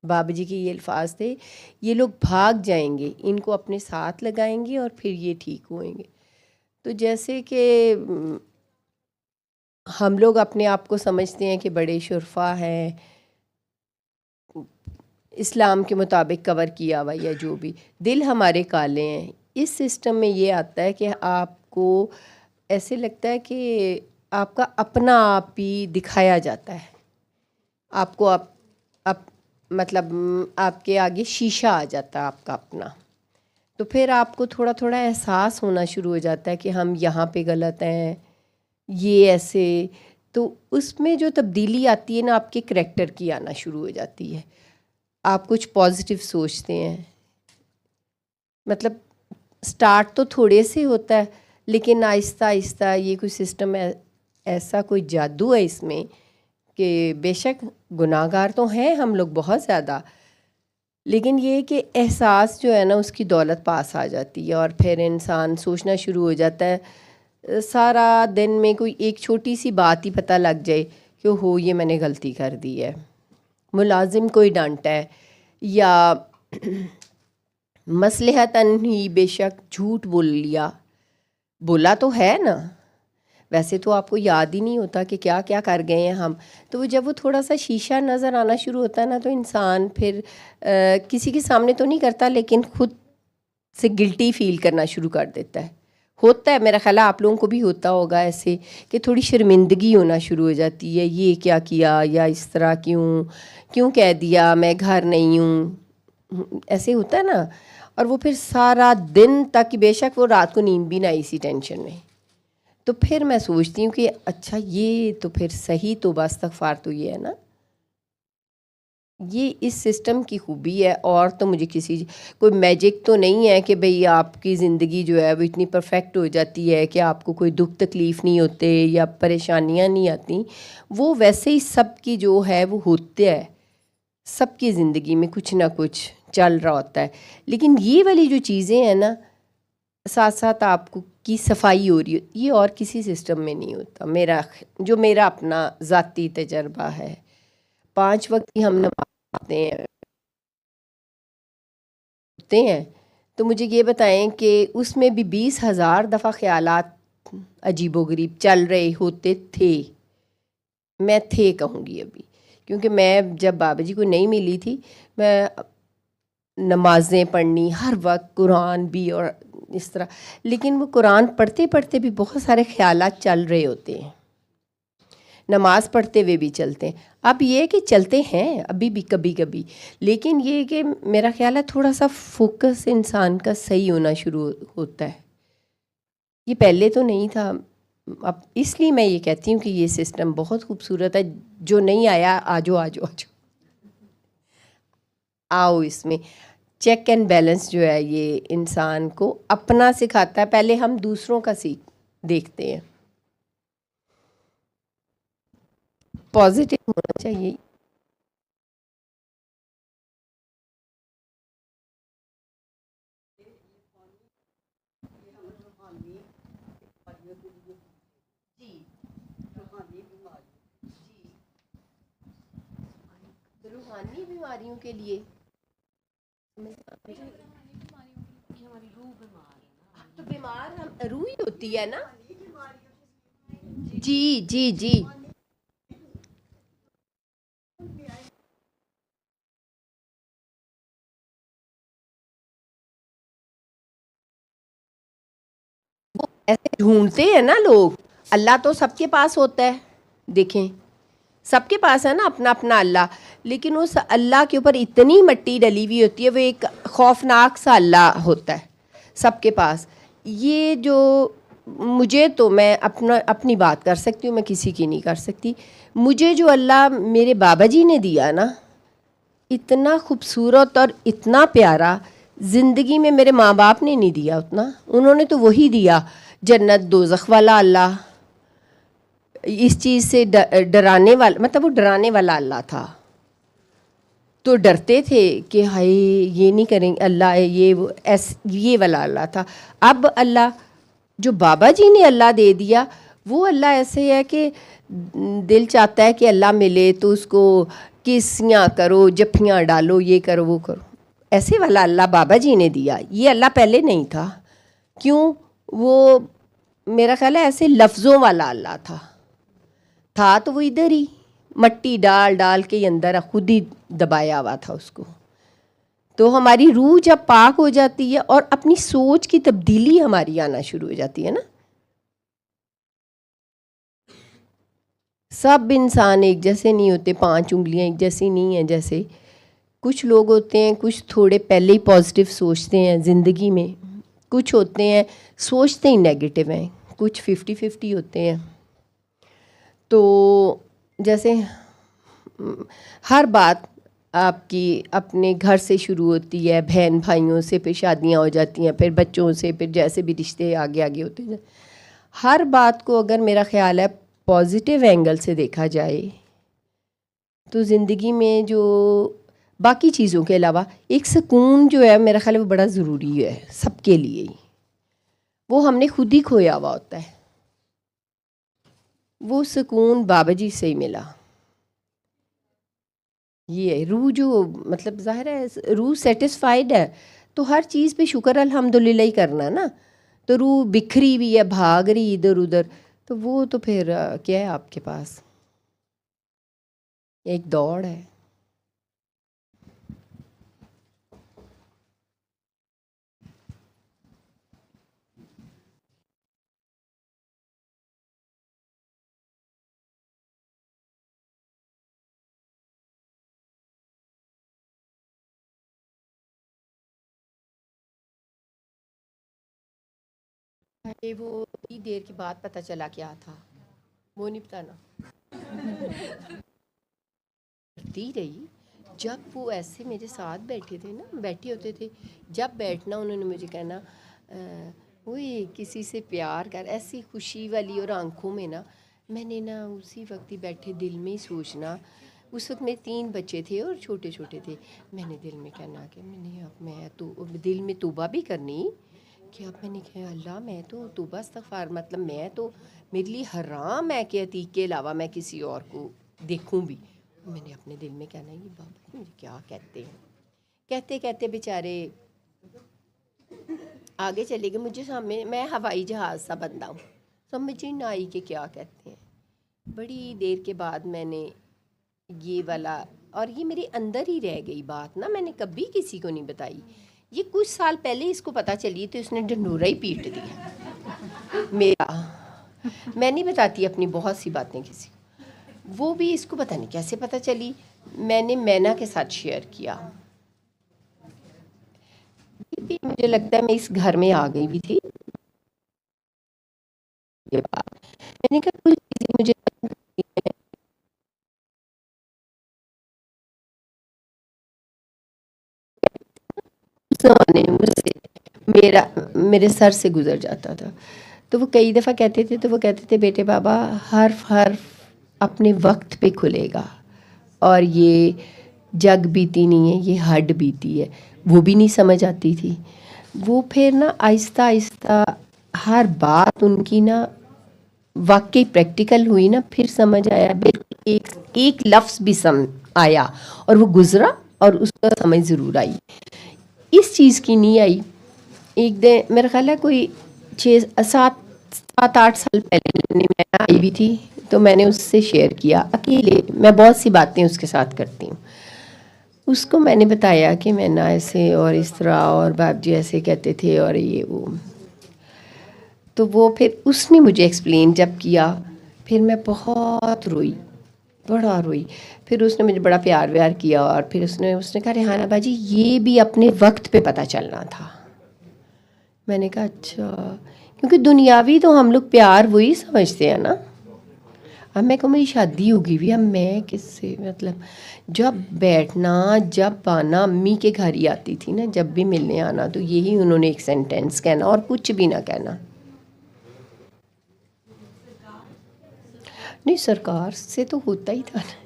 बाबा जी के ये अल्फाज थे, ये लोग भाग जाएंगे, इनको अपने साथ लगाएंगे और फिर ये ठीक होएंगे। तो जैसे कि हम लोग अपने आप को समझते हैं कि बड़े शुरफा हैं, इस्लाम के मुताबिक कवर किया हुआ या जो भी, दिल हमारे काले हैं। इस सिस्टम में ये आता है कि आपको ऐसे लगता है कि आपका अपना आप ही दिखाया जाता है, आपको आप मतलब आपके आगे शीशा आ जाता है आपका अपना। तो फिर आपको थोड़ा थोड़ा एहसास होना शुरू हो जाता है कि हम यहाँ पे गलत हैं, ये ऐसे। तो उसमें जो तब्दीली आती है ना, आपके करैक्टर की आना शुरू हो जाती है। आप कुछ पॉजिटिव सोचते हैं, मतलब स्टार्ट तो थोड़े से होता है, लेकिन आहिस्ता आहिस्ता ये कोई सिस्टम है, ऐसा कोई जादू है इसमें कि बेशक गुनाहगार तो हैं हम लोग बहुत ज़्यादा, लेकिन ये कि एहसास जो है ना उसकी दौलत पास आ जाती है और फिर इंसान सोचना शुरू हो जाता है सारा दिन में कोई एक छोटी सी बात ही पता लग जाए कि हो ये मैंने गलती कर दी है, मुलाजिम कोई डांटा है या मसलहतन ही बेशक झूठ बोल लिया, बोला तो है ना, वैसे तो आपको याद ही नहीं होता कि क्या क्या कर गए हैं हम। तो वो जब वो थोड़ा सा शीशा नज़र आना शुरू होता है ना, तो इंसान फिर किसी के सामने तो नहीं करता लेकिन खुद से गिल्टी फील करना शुरू कर देता है। होता है, मेरा ख्याल है आप लोगों को भी होता होगा ऐसे कि थोड़ी शर्मिंदगी होना शुरू हो जाती है, ये क्या किया या इस तरह क्यों कह दिया, मैं घर नहीं हूँ, ऐसे होता है ना। और वो फिर सारा दिन तक, बेशक वो रात को नींद भी ना आई इसी टेंशन में। तो फिर मैं सोचती हूँ कि अच्छा ये तो फिर सही तौबा इस्तग़फ़ार तो ये है ना, ये इस सिस्टम की खूबी है। और तो मुझे कोई मैजिक तो नहीं है कि भाई आपकी ज़िंदगी जो है वो इतनी परफेक्ट हो जाती है कि आपको कोई दुख तकलीफ़ नहीं होते या परेशानियां नहीं आती। वो वैसे ही सबकी जो है वो होते है, सबकी ज़िंदगी में कुछ ना कुछ चल रहा होता है। लेकिन ये वाली जो चीज़ें हैं ना, साथ साथ आपको की सफाई हो रही है, ये और किसी सिस्टम में नहीं होता। मेरा अपना ज़ाती तजर्बा है। 5 वक्त की हम नमाज़ पढ़ते हैं तो मुझे ये बताएं कि उसमें भी 20,000 दफ़ा ख़यालात अजीबोगरीब चल रहे होते थे। मैं थे कहूँगी अभी, क्योंकि मैं जब बाबा जी को नहीं मिली थी, मैं नमाज़ें पढ़नी हर वक्त, कुरान भी और इस तरह। लेकिन वो कुरान पढ़ते पढ़ते भी बहुत सारे ख़यालात चल रहे होते हैं, नमाज़ पढ़ते हुए भी चलते हैं। अब ये कि चलते हैं अभी भी कभी कभी, लेकिन ये कि मेरा ख्याल है थोड़ा सा फोकस इंसान का सही होना शुरू होता है। ये पहले तो नहीं था। अब इसलिए मैं ये कहती हूँ कि ये सिस्टम बहुत खूबसूरत है। जो नहीं आया आजो आजो आजो आओ, इसमें चेक एंड बैलेंस जो है ये इंसान को अपना सिखाता है। पहले हम दूसरों का देखते हैं, पॉजिटिव होना चाहिए। रूहानी बीमारियों के लिए तो बीमार हम रूह ही होती है ना। जी जी जी, ऐसे ढूंढते हैं ना लोग। अल्लाह तो सबके पास होता है, देखें सबके पास है ना अपना अपना अल्लाह, लेकिन उस अल्लाह के ऊपर इतनी मिट्टी डली हुई होती है, वो एक खौफनाक सा अल्लाह होता है सबके पास। ये जो मुझे तो मैं अपनी बात कर सकती हूँ, मैं किसी की नहीं कर सकती। मुझे जो अल्लाह मेरे बाबा जी ने दिया ना, इतना खूबसूरत और इतना प्यारा, ज़िंदगी में मेरे माँ बाप ने नहीं दिया उतना। उन्होंने तो वही दिया, जन्नत दोज़ख वाला अल्लाह, इस चीज़ से डराने वाला, मतलब वो डराने वाला अल्लाह था। तो डरते थे कि हाय ये नहीं करेंगे अल्लाह, ये वाला अल्लाह था। अब अल्लाह जो बाबा जी ने अल्लाह दे दिया, वो अल्लाह ऐसे है कि दिल चाहता है कि अल्लाह मिले तो उसको किसियाँ करो, जफ्फियाँ डालो, ये करो वो करो, ऐसे वाला अल्लाह बाबा जी ने दिया। ये अल्लाह पहले नहीं था। क्यों? वो मेरा ख्याल है ऐसे लफ्ज़ों वाला अल्लाह था तो वो इधर ही मट्टी डाल डाल के अंदर खुद ही दबाया हुआ था उसको। तो हमारी रूह जब पाक हो जाती है और अपनी सोच की तब्दीली हमारी आना शुरू हो जाती है ना। सब इंसान एक जैसे नहीं होते, 5 उंगलियां एक जैसी नहीं है। जैसे कुछ लोग होते हैं, कुछ थोड़े पहले ही पॉजिटिव सोचते हैं ज़िंदगी में, कुछ होते हैं सोचते ही नेगेटिव हैं, कुछ 50-50 होते हैं। तो जैसे हर बात आपकी अपने घर से शुरू होती है, बहन भाइयों से, फिर शादियां हो जाती हैं, फिर बच्चों से, फिर जैसे भी रिश्ते आगे आगे होते हैं। हर बात को अगर मेरा ख्याल है पॉजिटिव एंगल से देखा जाए तो ज़िंदगी में जो बाकी चीज़ों के अलावा एक सुकून जो है, मेरा ख्याल है वो बड़ा ज़रूरी है सबके लिए ही। वो हमने खुद ही खोया हुआ होता है। वो सुकून बाबा जी से ही मिला। ये है रूह जो मतलब ज़ाहिर है रूह सेटिस्फाइड है तो हर चीज़ पे शुक्र अल्हम्दुलिल्लाह ही करना ना। तो रूह बिखरी हुई है, भाग रही इधर उधर, तो वो तो फिर क्या है आपके पास, एक दौड़ है। अरे वो इतनी देर के बाद पता चला क्या था, वो नहीं बताना। करती रही जब वो ऐसे मेरे साथ बैठे थे ना, बैठे होते थे, जब बैठना उन्होंने मुझे कहना वही किसी से प्यार कर, ऐसी खुशी वाली और आंखों में ना, मैंने ना उसी वक्त ही बैठे दिल में ही सोचना। उस वक्त मेरे 3 बच्चे थे और छोटे छोटे थे। मैंने दिल में कहना कि मैंने अब मैं तो दिल में तौबा भी करनी कि अब मैंने कहा अल्लाह मैं तो तौबा इस्तग़फ़ार, मतलब मैं तो मेरे लिए हराम है कि अतीक के अलावा मैं किसी और को देखूं भी। मैंने अपने दिल में कहना ये बाबा मुझे क्या कहते हैं। कहते कहते बेचारे आगे चले गए। मुझे सामने मैं हवाई जहाज़ सा बंदा हूँ, समझ ही ना आई कि क्या कहते हैं। बड़ी देर के बाद मैंने ये वाला, और ये मेरे अंदर ही रह गई बात ना, मैंने कभी किसी को नहीं बताई। ये कुछ साल पहले इसको पता चली तो इसने ढंढूरा ही पीट दिया मेरा। मैं नहीं बताती अपनी बहुत सी बातें किसी को, वो भी इसको पता नहीं कैसे पता चली। मैंने मैना के साथ शेयर किया। ये भी मुझे लगता है मैं इस घर में आ गई भी थी ये बात। मैंने कहा कुछ चीज़ें मुझे उस ज़माने में मुझसे मेरे सर से गुज़र जाता था। तो वो कई दफ़ा कहते थे, तो वो कहते थे बेटे बाबा हर्फ हर्फ अपने वक्त पे खुलेगा, और ये जग बीती नहीं है, ये हड बीती है। वो भी नहीं समझ आती थी। वो फिर ना आहिस्ता आहिस्ता हर बात उनकी ना वाकई प्रैक्टिकल हुई ना, फिर समझ आया। बिल्कुल एक एक लफ्ज़ भी समझ आया, और वो गुज़रा और उसका समझ ज़रूर आई। इस चीज़ की नहीं आई। एक दिन मेरा ख्याल है कोई 6 7 8 साल पहले मैं आई भी थी, तो मैंने उससे शेयर किया अकेले। मैं बहुत सी बातें उसके साथ करती हूँ। उसको मैंने बताया कि मैं ना ऐसे और इस तरह, और बाप जी ऐसे कहते थे और ये वो। तो वो फिर उसने मुझे एक्सप्लेन जब किया, फिर मैं बहुत रोई, बड़ा रोई। फिर उसने मुझे बड़ा प्यार व्यार किया, और फिर उसने कहा रेहाना बाजी ये भी अपने वक्त पे पता चलना था। मैंने कहा अच्छा, क्योंकि दुनियावी तो हम लोग प्यार वही समझते हैं ना। अब मैं कहूँ मेरी शादी होगी भी, अब मैं किससे मतलब, जब बैठना जब आना, अम्मी के घर ही आती थी ना जब भी मिलने आना, तो यही उन्होंने एक सेंटेंस कहना और कुछ भी ना कहना। नहीं सरकार से तो होता ही था ना।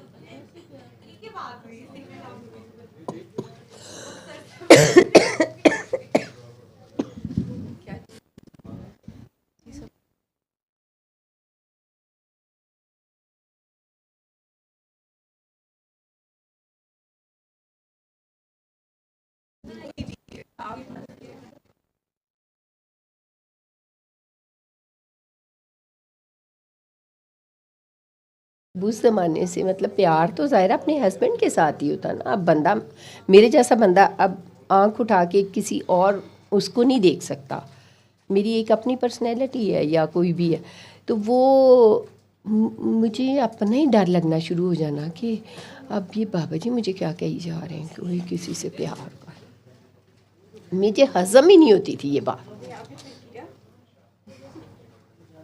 उस ज़माने से मतलब प्यार तो ज़ाहिर अपने हस्बैंड के साथ ही होता ना। अब बंदा मेरे जैसा बंदा अब आंख उठा के किसी और उसको नहीं देख सकता। मेरी एक अपनी पर्सनैलिटी है या कोई भी है, तो वो मुझे अपना ही डर लगना शुरू हो जाना कि अब ये बाबा जी मुझे क्या कही जा रहे हैं कि वही किसी से प्यार कर। मुझे हज़म ही नहीं होती थी ये बात।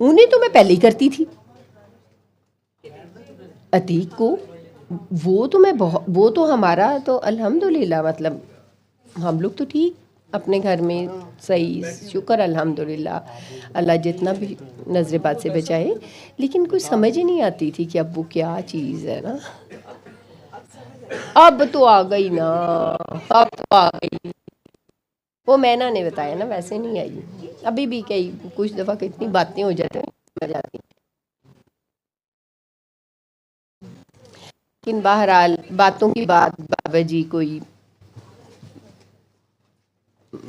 उन्हें तो मैं पहले ही करती थी अतीक को। वो तो मैं बहुत, वो तो हमारा तो अल्हम्दुलिल्लाह, मतलब हम लोग तो ठीक अपने घर में सही, शुक्र अल्हम्दुलिल्लाह। अल्लाह जितना भी नजर बात से बचाए, लेकिन कुछ समझ ही नहीं आती थी कि अब वो क्या चीज़ है ना। अब तो आ गई ना, अब तो आ गई। वो मैना ने बताया ना, वैसे नहीं आई। अभी भी कई कुछ दफ़ा कितनी बातें हो जाती हैं, समझ आती हैं। लेकिन बहरहाल बातों की बात,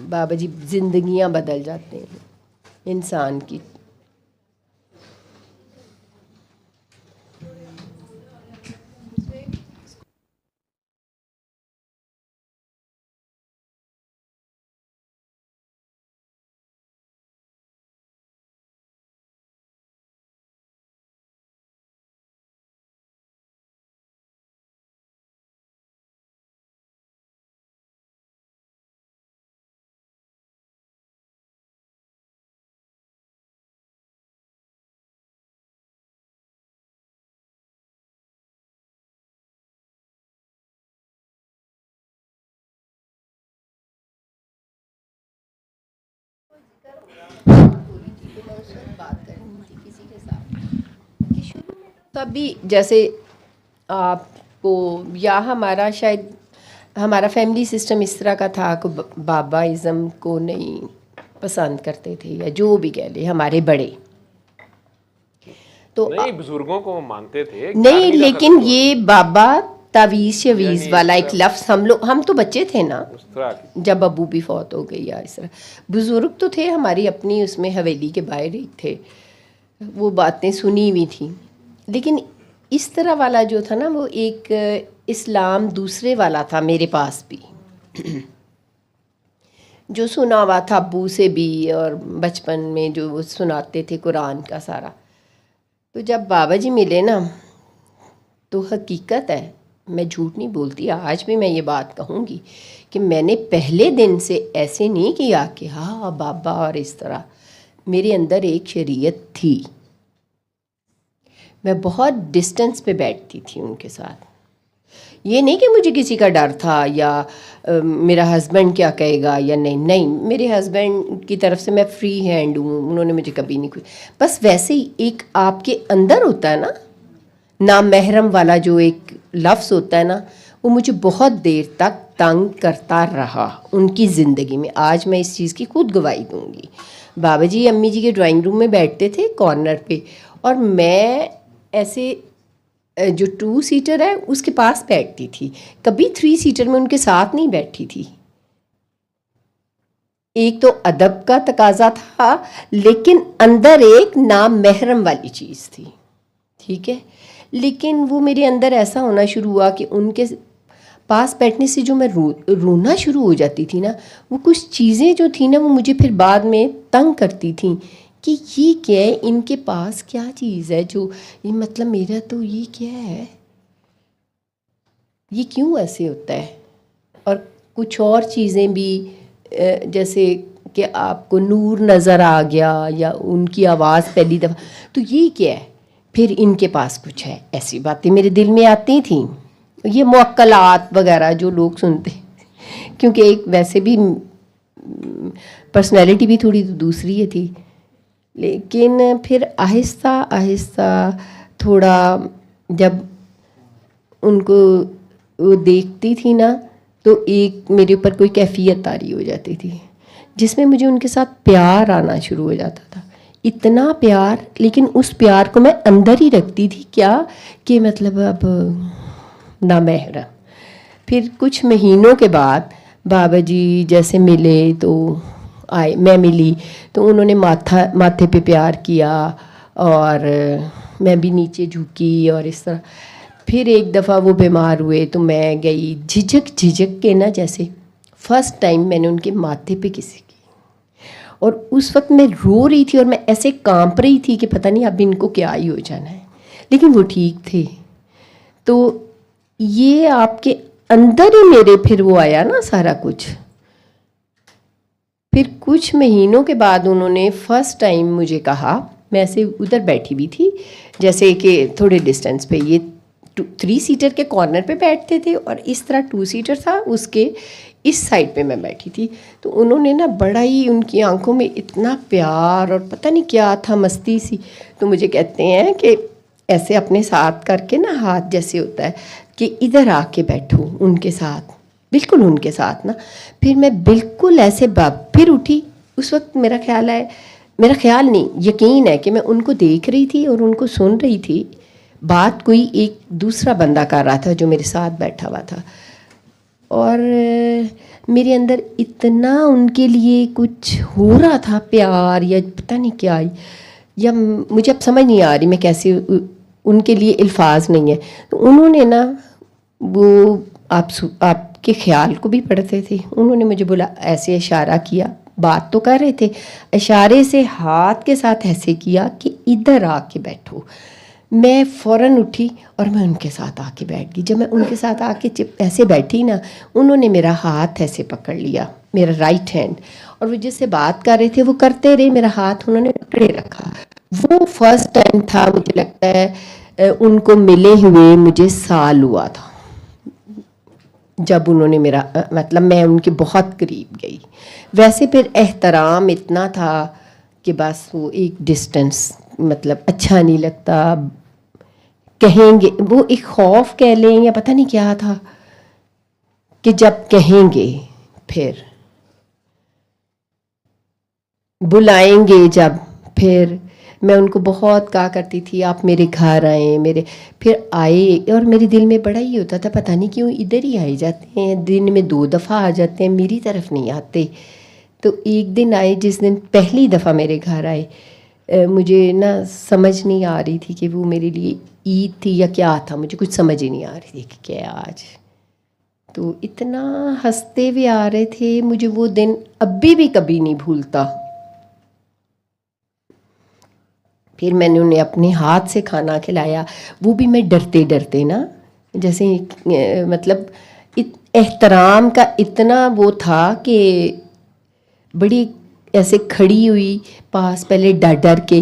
बाबा जी जिंदगियां बदल जाते हैं इंसान की। तभी जैसे आपको या हमारा शायद हमारा फैमिली सिस्टम इस तरह का था कि बाबाइज़म को नहीं पसंद करते थे, या जो भी कह ले हमारे बड़े, तो नहीं बुजुर्गों को मानते थे नहीं, लेकिन ये बाबा तावीज़ शवीज़ वाला एक लफ्ज़ हम तो बच्चे थे ना उस तरह की। जब अबू भी फौत हो गई या इस तरह। बुज़ुर्ग तो थे हमारी अपनी उसमें हवेली के बाहर ही थे, वो बातें सुनी हुई थी। लेकिन इस तरह वाला जो था ना वो एक इस्लाम दूसरे वाला था मेरे पास भी जो सुना हुआ था अबू से भी, और बचपन में जो वो सुनाते थे कुरान का सारा। तो जब बाबा जी मिले ना, तो हकीकत है, मैं झूठ नहीं बोलती, आज भी मैं ये बात कहूँगी कि मैंने पहले दिन से ऐसे नहीं किया कि हाँ बाबा और इस तरह। मेरे अंदर एक शरीयत थी, मैं बहुत डिस्टेंस पे बैठती थी उनके साथ। ये नहीं कि मुझे किसी का डर था या मेरा हस्बैंड क्या कहेगा या नहीं, मेरे हस्बैंड की तरफ से मैं फ्री हैंड हूँ, उन्होंने मुझे कभी नहीं कुछ। बस वैसे ही एक आपके अंदर होता है ना नामहरम वाला जो एक लफ्ज़ होता है ना, वो मुझे बहुत देर तक तंग करता रहा उनकी ज़िंदगी में। आज मैं इस चीज़ की खुद गवाही दूँगी। बाबा जी अम्मी जी के ड्राइंग रूम में बैठते थे कॉर्नर पे, और मैं ऐसे जो 2 सीटर है उसके पास बैठती थी, कभी 3 सीटर में उनके साथ नहीं बैठी थी। एक तो अदब का तकाजा था, लेकिन अंदर एक नामहरम वाली चीज़ थी, ठीक है। लेकिन वो मेरे अंदर ऐसा होना शुरू हुआ कि उनके पास बैठने से जो मैं रोना शुरू हो जाती थी ना, वो कुछ चीज़ें जो थी ना वो मुझे फिर बाद में तंग करती थी कि ये क्या है, इनके पास क्या चीज़ है जो ये, मतलब मेरा तो ये क्या है, ये क्यों ऐसे होता है। और कुछ और चीज़ें भी जैसे कि आपको नूर नज़र आ गया या उनकी आवाज़ पहली दफ़ा, तो ये क्या है, फिर इनके पास कुछ है, ऐसी बातें मेरे दिल में आती थी। ये मुअक्कलात वगैरह जो लोग सुनते, क्योंकि एक वैसे भी पर्सनैलिटी भी थोड़ी दूसरी है थी। लेकिन फिर आहिस्ता आहिस्ता थोड़ा जब उनको वो देखती थी ना, तो एक मेरे ऊपर कोई कैफियत तारी हो जाती थी जिसमें मुझे उनके साथ प्यार आना शुरू हो जाता था, इतना प्यार। लेकिन उस प्यार को मैं अंदर ही रखती थी, क्या कि मतलब अब नामहरम। फिर कुछ महीनों के बाद बाबा जी जैसे मिले तो आए, मैं मिली तो उन्होंने माथे पे प्यार किया और मैं भी नीचे झुकी और इस तरह। फिर एक दफ़ा वो बीमार हुए तो मैं गई झिझक के ना, जैसे फ़र्स्ट टाइम मैंने उनके माथे पे किसी की, और उस वक्त मैं रो रही थी और मैं ऐसे कांप रही थी कि पता नहीं अब इनको क्या ही हो जाना है, लेकिन वो ठीक थे। तो ये आपके अंदर ही मेरे फिर वो आया ना सारा कुछ। फिर कुछ महीनों के बाद उन्होंने फ़र्स्ट टाइम मुझे कहा, मैं ऐसे उधर बैठी हुई थी जैसे कि थोड़े डिस्टेंस पे, ये 3 सीटर के कॉर्नर पे बैठते थे और इस तरह 2 सीटर था, उसके इस साइड पे मैं बैठी थी। तो उन्होंने ना बड़ा ही, उनकी आंखों में इतना प्यार और पता नहीं क्या था, मस्ती सी। तो मुझे कहते हैं कि ऐसे अपने साथ करके ना, हाथ जैसे होता है कि इधर आके बैठो उनके साथ, बिल्कुल उनके साथ ना। फिर मैं बिल्कुल ऐसे फिर उठी। उस वक्त मेरा ख्याल नहीं, यकीन है कि मैं उनको देख रही थी और उनको सुन रही थी, बात कोई एक दूसरा बंदा कर रहा था जो मेरे साथ बैठा हुआ था, और मेरे अंदर इतना उनके लिए कुछ हो रहा था, प्यार या पता नहीं क्या, या मुझे अब समझ नहीं आ रही मैं कैसे, उनके लिए अल्फाज नहीं है। तो उन्होंने ना वो आपके ख्याल को भी पढ़ते थे, उन्होंने मुझे बोला, ऐसे इशारा किया, बात तो कर रहे थे, इशारे से हाथ के साथ ऐसे किया कि इधर आके बैठो। मैं फ़ौरन उठी और मैं उनके साथ आके बैठ गई। जब मैं उनके साथ आके ऐसे बैठी ना, उन्होंने मेरा हाथ ऐसे पकड़ लिया, मेरा राइट हैंड, और वो जिससे बात कर रहे थे वो करते रहे, मेरा हाथ उन्होंने पकड़े रखा। वो फर्स्ट टाइम था, मुझे लगता है उनको मिले हुए मुझे साल हुआ था जब उन्होंने मेरा मतलब मैं उनके बहुत करीब गई। वैसे फिर एहतराम इतना था कि बस वो एक डिस्टेंस, मतलब अच्छा नहीं लगता, कहेंगे वो एक खौफ कह लें या पता नहीं क्या था कि जब कहेंगे फिर बुलाएंगे, जब फिर मैं उनको बहुत कहा करती थी आप मेरे घर आए, मेरे फिर आए, और मेरे दिल में बड़ा ही होता था पता नहीं क्यों इधर ही आए जाते हैं, दिन में 2 दफ़ा आ जाते हैं, मेरी तरफ नहीं आते। तो एक दिन आए, जिस दिन पहली दफ़ा मेरे घर आए, मुझे ना समझ नहीं आ रही थी कि वो मेरे लिए ईद थी या क्या था, मुझे कुछ समझ ही नहीं आ रही थी कि क्या आज। तो इतना हंसते हुए आ रहे थे, मुझे वो दिन अभी भी कभी नहीं भूलता। फिर मैंने उन्हें अपने हाथ से खाना खिलाया, वो भी मैं डरते डरते ना, जैसे मतलब एहतराम का इतना वो था कि बड़ी ऐसे खड़ी हुई पास, पहले डर डर के,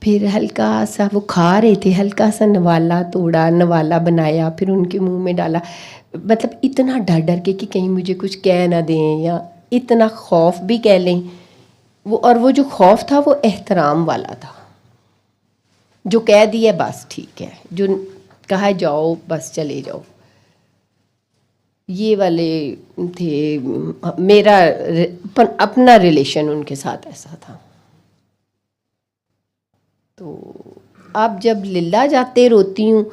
फिर हल्का सा वो खा रहे थे, हल्का सा नवाला तोड़ा, नवाला बनाया, फिर उनके मुंह में डाला, मतलब इतना डर डर के कि कहीं मुझे कुछ कह ना दें, या इतना खौफ भी कह लें वो। और वो जो खौफ था वो एहतराम वाला था, जो कह दिया बस ठीक है, जो कहा जाओ बस चले जाओ, ये वाले थे। मेरा अपना रिलेशन उनके साथ ऐसा था। तो अब जब लिल्ला जाते रोती हूँ,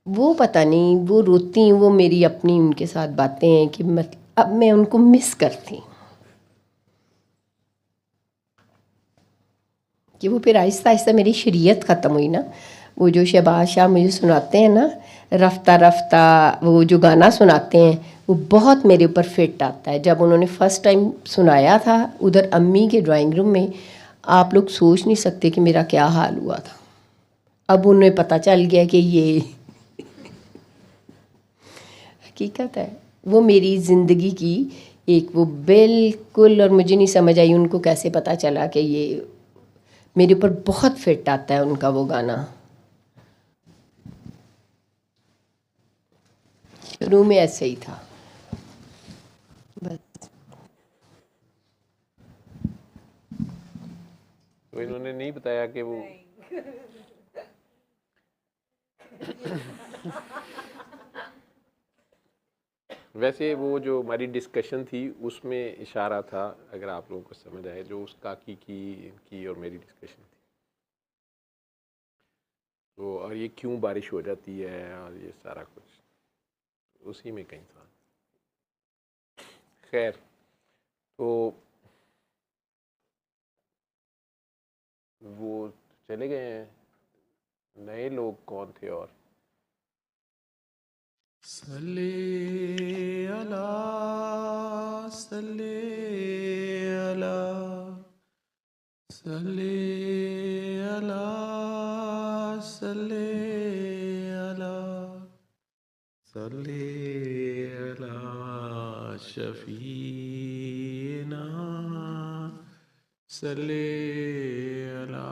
वो पता नहीं वो रोती हूँ, वो मेरी अपनी उनके साथ बातें हैं कि अब मैं उनको मिस करती हूँ, कि वो फिर आहिस्ता आहिस्ता मेरी शरीयत ख़त्म हुई ना। वो जो शहबाज शाह मुझे सुनाते हैं ना, रफ्ता रफ्ता, वो जो गाना सुनाते हैं वो बहुत मेरे ऊपर फिट आता है। जब उन्होंने फ़र्स्ट टाइम सुनाया था उधर अम्मी के ड्राइंग रूम में, आप लोग सोच नहीं सकते कि मेरा क्या हाल हुआ था। अब उन्हें पता चल गया कि ये हकीकत है। वो मेरी ज़िंदगी की एक वो बिल्कुल, और मुझे नहीं समझ आई उनको कैसे पता चला कि ये मेरे ऊपर बहुत फिट आता है उनका वो गाना। शुरू में ऐसे ही था बस। तो इन्होंने नहीं बताया कि वो वैसे वो जो हमारी डिस्कशन थी उसमें इशारा था, अगर आप लोगों को समझ आए, जो उस काकी की और मेरी डिस्कशन थी, तो और ये क्यों बारिश हो जाती है और ये सारा कुछ उसी में कहीं था। खैर, तो वो चले गए हैं, नए लोग कौन थे? और सल्ले अला सल्ले अला सल्ले अला सल्ले अला सल्ले अला शफीना सल्ले अला